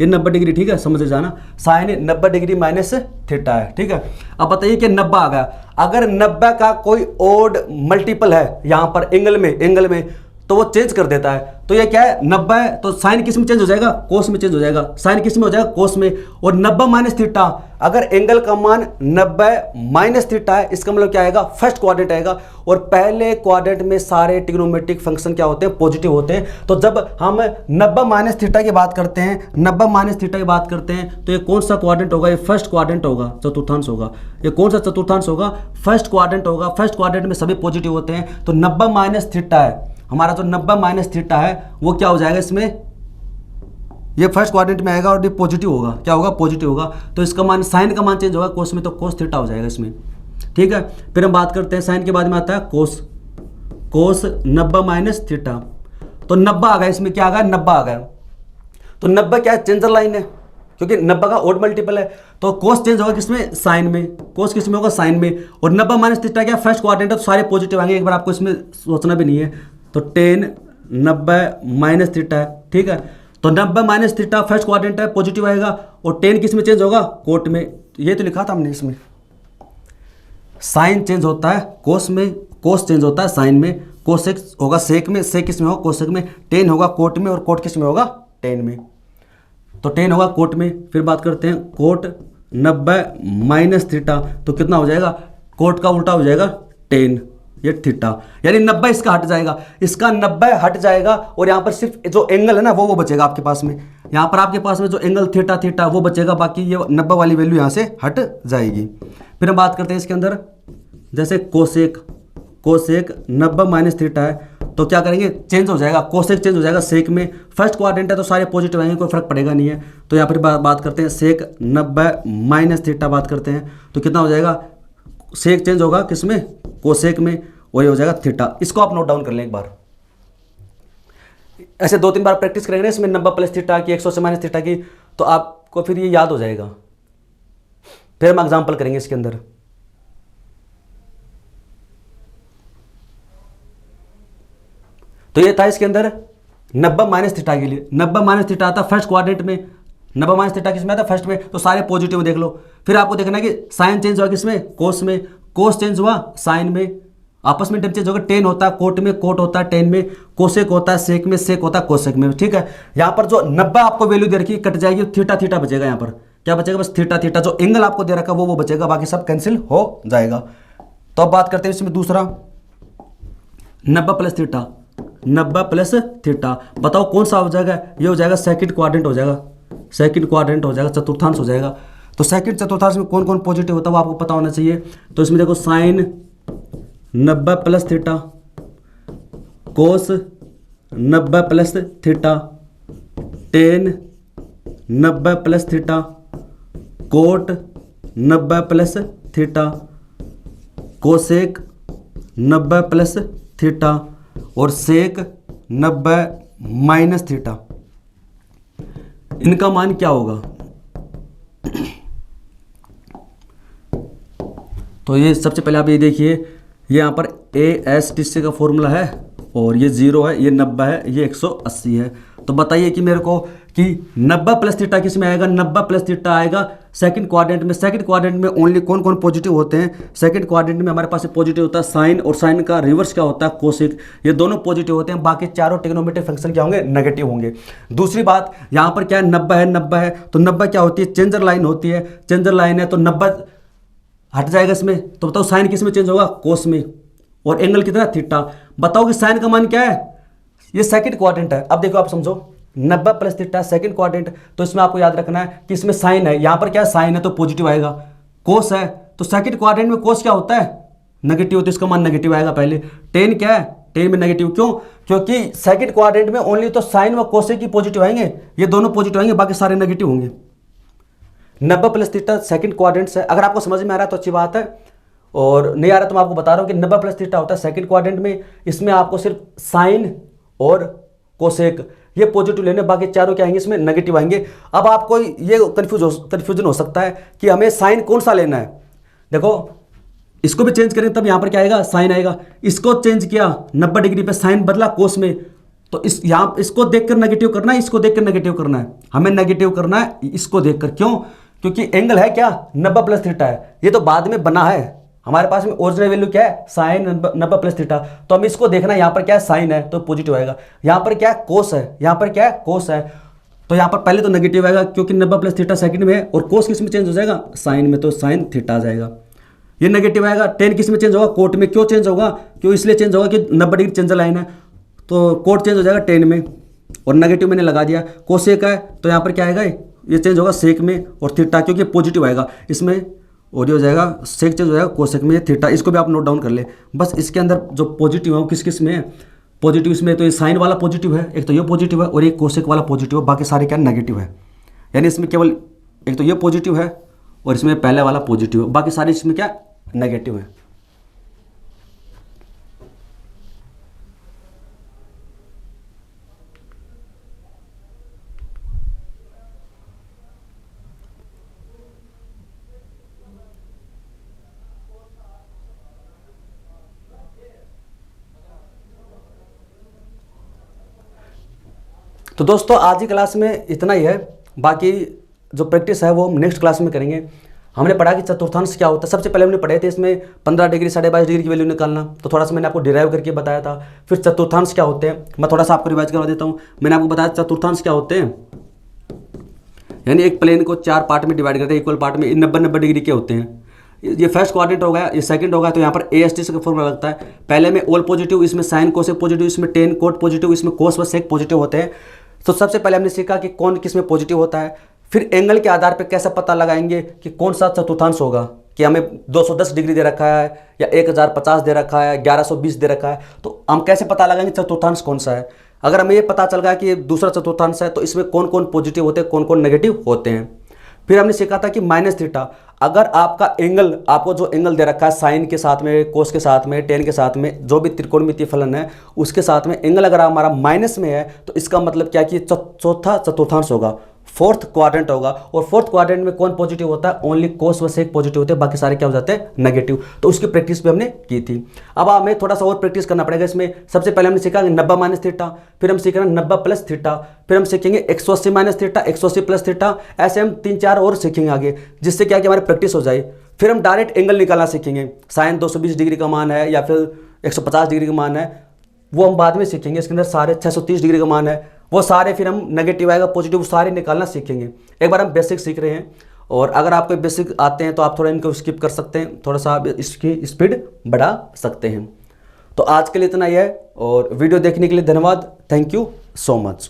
ये 90 डिग्री, ठीक है, समझ जाना, साइन 90 डिग्री माइनस थीटा है, ठीक है। अब बताइए कि 90 आ गया, अगर 90 का कोई ओड मल्टीपल है यहां पर एंगल में तो वो चेंज कर देता है। तो ये क्या है? 90 है तो साइन किस में चेंज हो जाएगा? कोस में चेंज हो जाएगा। साइन किस में हो जाएगा? कोस में। और 90 माइनस थीटा, अगर एंगल का मान 90 माइनस थीटा है, इसका मतलब क्या आएगा? फर्स्ट क्वाड्रेंट आएगा। और पहले क्वाड्रेंट में सारे ट्रिग्नोमेट्रिक फंक्शन क्या होते हैं? पॉजिटिव होते हैं। तो जब हम 90 माइनस थीटा की बात करते हैं, 90 माइनस थीटा की बात करते हैं, तो ये कौन सा क्वाड्रेंट होगा? ये फर्स्ट क्वाड्रेंट होगा, चतुर्थांश होगा। ये कौन सा चतुर्थांश होगा? फर्स्ट क्वाड्रेंट होगा। फर्स्ट क्वाड्रेंट में सभी पॉजिटिव होते हैं। तो 90 माइनस थीटा है हमारा, जो 90 माइनस थीटा है वो क्या हो जाएगा इसमें? ये फर्स्ट क्वाड्रेंट में आएगा और ये पॉजिटिव होगा। क्या होगा? पॉजिटिव होगा। तो इसका मान, साइन का मान चेंज होगा कोस में, तो कोस थीटा हो जाएगा इसमें, ठीक है। फिर हम बात करते हैं साइन के बाद में आता है कोस। कोस 90 माइनस थीटा, तो 90 आ गया इसमें। क्या आ गया? 90 आ गया। तो 90 क्या है? चेंजर लाइन है, क्योंकि 90 का ओड मल्टीपल है। तो कोस चेंज होगा किसमें? साइन में। कोस किस में होगा? साइन में। और 90 माइनस थीटा क्या? फर्स्ट क्वाड्रेंट है, तो सारे पॉजिटिव आएंगे। एक बार आपको इसमें सोचना भी नहीं है। तो 10 90 माइनस थीटा है, ठीक है। तो 90 माइनस थीटा फर्स्ट क्वाड्रेंट है, पॉजिटिव आएगा। और 10 किस में चेंज होगा? कोट में। ये तो लिखा था हमने इसमें, साइन चेंज होता है कोस में, कोस चेंज होता है साइन में, कोसेक होगा सेक में, सेक किस में होगा? कोसेक में। 10 होगा कोट में, और कोट किस में होगा? 10 में। तो 10 होगा कोट में। फिर बात करते हैं कोट 90 माइनस थीटा, तो कितना हो जाएगा? कोट का उल्टा हो जाएगा 10, ये थीटा, यानी 90 इसका हट जाएगा, इसका 90 हट जाएगा। और यहाँ पर सिर्फ जो एंगल है ना वो बचेगा आपके पास में। यहाँ पर आपके पास में जो एंगल थीटा वो बचेगा, बाकी ये 90 वाली वैल्यू यहाँ से हट जाएगी। फिर हम बात करते हैं इसके अंदर, जैसे कोसेक 90 माइनस थीटा है, तो क्या करेंगे? चेंज हो जाएगा, कोसेक चेंज हो जाएगा सेक में। फर्स्ट क्वाड्रेंट है तो सारे पॉजिटिव आएंगे, कोई फर्क पड़ेगा नहीं है। तो यहाँ पर बात करते हैं सेक 90 माइनस थीटा बात करते हैं, तो कितना हो जाएगा? सेक चेंज होगा किसमें? कोसेक में, वही हो जाएगा थीटा। इसको आप नोट डाउन कर लें एक बार, ऐसे 2-3 बार प्रैक्टिस करेंगे इसमें 90 प्लस थीटा की, 180 माइनस थीटा की, तो आपको फिर ये याद हो जाएगा। फिर हम एग्जांपल करेंगे इसके अंदर। तो ये था इसके अंदर 90 माइनस थीटा के लिए। 90 माइनस थीटा आता फर्स्ट क्वाड्रेंट में, 90 माइनस थीटा किस में आता? फर्स्ट में। तो सारे पॉजिटिव देख लो। फिर आपको देखना है कि साइन चेंज हुआ किसमें? कोस में। कोस चेंज हुआ साइन में, आपस में टर्म चेंज होगा। 10 होता है कोट में, कोट होता है 10 में, कोसेक होता है सेक में, सेक होता है कोसेक में, ठीक है। यहाँ पर जो 90 आपको वैल्यू दे रखी कट जाएगी, थीटा बचेगा। यहाँ पर क्या बचेगा? बस थीटा। जो एंगल आपको दे रखा वो बचेगा, बाकी सब कैंसिल हो जाएगा। तो अब बात करते हैं इसमें दूसरा 90 प्लस थीटा। 90 प्लस थीटा, बताओ कौन सा हो जाएगा? ये हो जाएगा सेकंड क्वाड्रेंट हो जाएगा, सेकंड क्वाड्रेंट हो जाएगा, चतुर्थांश हो जाएगा। तो सेकंड चतुर्थांश में कौन कौन पॉजिटिव होता है वो आपको पता होना चाहिए। तो इसमें देखो sine 90 plus theta, cos 90 plus theta, tan 90 plus theta, cot 90 plus theta, cosec 90 plus theta और सेक 90 माइनस थीटा। इनका मान क्या होगा? तो ये सबसे पहले आप ये देखिए, ये यहाँ पर ASTC का फॉर्मूला है और ये 0 है, ये 90 है, ये 180 है। तो बताइए कि मेरे को कि 90 प्लस थीटा किस में आएगा? 90 प्लस थीटा आएगा सेकंड क्वाड्रेंट में। सेकंड क्वाड्रेंट में ओनली कौन कौन पॉजिटिव होते हैं? सेकंड क्वाड्रेंट में हमारे पास पॉजिटिव होता है साइन, और साइन का रिवर्स क्या होता है? कोसेक। ये दोनों पॉजिटिव होते हैं, बाकी चारों ट्रिग्नोमेट्रिक फंक्शन क्या होंगे? नेगेटिव होंगे। दूसरी बात, यहाँ पर क्या है? 90 है, तो 90 क्या होती है? चेंजर लाइन होती है। चेंजर लाइन है तो 90 हट जाएगा इसमें। तो बताओ साइन किस में चेंज होगा? कोस में। और एंगल कितना? थीटा। बताओ कि साइन का मान क्या है? ये सेकंड क्वाड्रेंट है। अब देखो आप समझो, 90 प्लस थीटा सेकंड क्वाड्रेंट, तो इसमें आपको याद रखना है कि इसमें साइन है। यहाँ पर क्या साइन है तो पॉजिटिव आएगा। कोस है तो सेकंड क्वाड्रेंट में कोस क्या होता है? नेगेटिव, तो इसका मान नेगेटिव आएगा पहले। टेन क्या है? टेन में नेगेटिव। क्यों? क्योंकि सेकंड क्वाड्रेंट में ओनली तो साइन व कोसेक की पॉजिटिव आएंगे, ये दोनों पॉजिटिव आएंगे, बाकी सारे नेगेटिव होंगे। 90 प्लस थीटा सेकंड क्वाड्रेंट है। अगर आपको समझ में आ रहा है तो अच्छी बात है। और नहीं आ रहा तो मैं आपको बता रहा हूँ कि 90 प्लस थीटा होता है सेकंड क्वाड्रेंट में। इसमें आपको सिर्फ साइन और कोसेक ये पॉजिटिव लेने, बाकी चारों क्या आएंगे इसमें नेगेटिव आएंगे। अब आपको ये कन्फ्यूजन हो सकता है कि हमें साइन कौन सा लेना है। देखो इसको भी चेंज करें तब यहाँ पर क्या आएगा, साइन आएगा। इसको चेंज किया 90 डिग्री पे, साइन बदला कोस में, तो इस यहाँ इसको देखकर नेगेटिव करना है, इसको देखकर नेगेटिव करना है। हमें नेगेटिव करना है इसको देखकर, क्यों? क्योंकि एंगल है क्या 90 प्लस थीटा है, ये तो बाद में बना है। हमारे पास में ओरिजिनल वैल्यू क्या है, साइन 90 प्लस थीटा। तो हमें इसको देखना है, यहाँ पर क्या है, साइन है तो पॉजिटिव आएगा। यहाँ पर क्या है, कोस है, यहाँ पर क्या है, कोस है, तो यहाँ पर पहले तो नेगेटिव आएगा क्योंकि 90 प्लस थीटा सेकंड में है, और कोस किस में चेंज हो जाएगा, साइन में, तो साइन थीटा आ जाएगा। ये नेगेटिव आएगा। टेन किस में चेंज होगा, कोट में। क्यों चेंज होगा, क्यों इसलिए चेंज होगा कि 90 डिग्री चेंज लाइन है, तो कोट चेंज हो जाएगा टेन में, और नेगेटिव मैंने लगा दिया। कोसेक है तो यहाँ पर क्या आएगा, ये चेंज होगा सेक में, और थीटा क्योंकि पॉजिटिव आएगा इसमें, और ये हो जाएगा सेक चेंज हो जाएगा कोसेक में, ये थीटा। इसको भी आप नोट डाउन कर ले। बस इसके अंदर जो पॉजिटिव है वो किस किस में है, पॉजिटिव इसमें तो ये साइन वाला पॉजिटिव है, एक तो ये पॉजिटिव है, और एक कोसेक वाला पॉजिटिव है, बाकी सारे क्या नेगेटिव है। यानी इसमें केवल एक तो ये पॉजिटिव है और इसमें पहले वाला पॉजिटिव है, बाकी सारे इसमें क्या नेगेटिव है। तो दोस्तों आज की क्लास में इतना ही है, बाकी जो प्रैक्टिस है वो हम नेक्स्ट क्लास में करेंगे। हमने पढ़ा कि चतुर्थांश क्या होता है। सबसे पहले हमने पढ़े थे इसमें 15 डिग्री 22.5 डिग्री की वैल्यू निकालना, तो थोड़ा सा मैंने आपको डिराइव करके बताया था। फिर चतुर्थांश क्या होते हैं, मैं थोड़ा सा आपको रिवाइज करवा देता हूँ। मैंने आपको बताया चतुर्थांश क्या होते हैं, यानी एक प्लेन को 4 पार्ट में डिवाइड करते हैं, इक्वल पार्ट में 90-90 डिग्री के होते हैं। ये फर्स्ट क्वाड्रेंट हो गया, ये सेकंड होगा, तो यहाँ पर AST का फॉर्मूला लगता है। पहले में ऑल पॉजिटिव, इसमें साइन कोसेक पॉजिटिव, इसमें टेन कोट पॉजिटिव, इसमें कोस व सेक पॉजिटिव होते हैं। तो सबसे पहले हमने सीखा कि कौन किस में पॉजिटिव होता है। फिर एंगल के आधार पर कैसे पता लगाएंगे कि कौन सा चतुर्थांश होगा, कि हमें 210 डिग्री दे रखा है या 1050 दे रखा है, 1120 दे रखा है, तो हम कैसे पता लगाएंगे चतुर्थांश कौन सा है। अगर हमें ये पता चल गया कि ये दूसरा चतुर्थांश है, तो इसमें कौन कौन पॉजिटिव होते हैं, कौन कौन नेगेटिव होते हैं। फिर हमने सीखा था कि माइनस थीटा, अगर आपका एंगल, आपको जो एंगल दे रखा है साइन के साथ में, कोस के साथ में, टेन के साथ में, जो भी त्रिकोणमितीय फलन है उसके साथ में एंगल अगर हमारा माइनस में है, तो इसका मतलब क्या कि चौथा चतुर्थांश होगा, फोर्थ क्वाड्रेंट होगा। और फोर्थ क्वाड्रेंट में कौन पॉजिटिव होता है, ओनली कोस व सेक पॉजिटिव होते हैं, बाकी सारे क्या हो जाते हैं, नेगेटिव। तो उसकी प्रैक्टिस भी हमने की थी। अब हमें थोड़ा सा और प्रैक्टिस करना पड़ेगा इसमें। सबसे पहले हमने सीखा 90 माइनस थीटा, फिर हम सीख रहे हैं 90 प्लस थीटा, फिर हम सीखेंगे 180 माइनस थीटा, 180 प्लस थीटा, ऐसे हम 3-4 और सीखेंगे आगे, जिससे क्या कि हमारी प्रैक्टिस हो जाए। फिर हम डायरेक्ट एंगल निकालना सीखेंगे, साइन 220 डिग्री का मान है या फिर 150 डिग्री का मान है, वो हम बाद में सीखेंगे। इसके अंदर सारे 630 डिग्री का मान है, वो सारे फिर हम नेगेटिव आएगा पॉजिटिव सारे निकालना सीखेंगे। एक बार हम बेसिक सीख रहे हैं, और अगर आपको बेसिक आते हैं तो आप थोड़ा इनको स्किप कर सकते हैं, थोड़ा सा आप इसकी स्पीड बढ़ा सकते हैं। तो आज के लिए इतना ही है, और वीडियो देखने के लिए धन्यवाद। Thank you so much.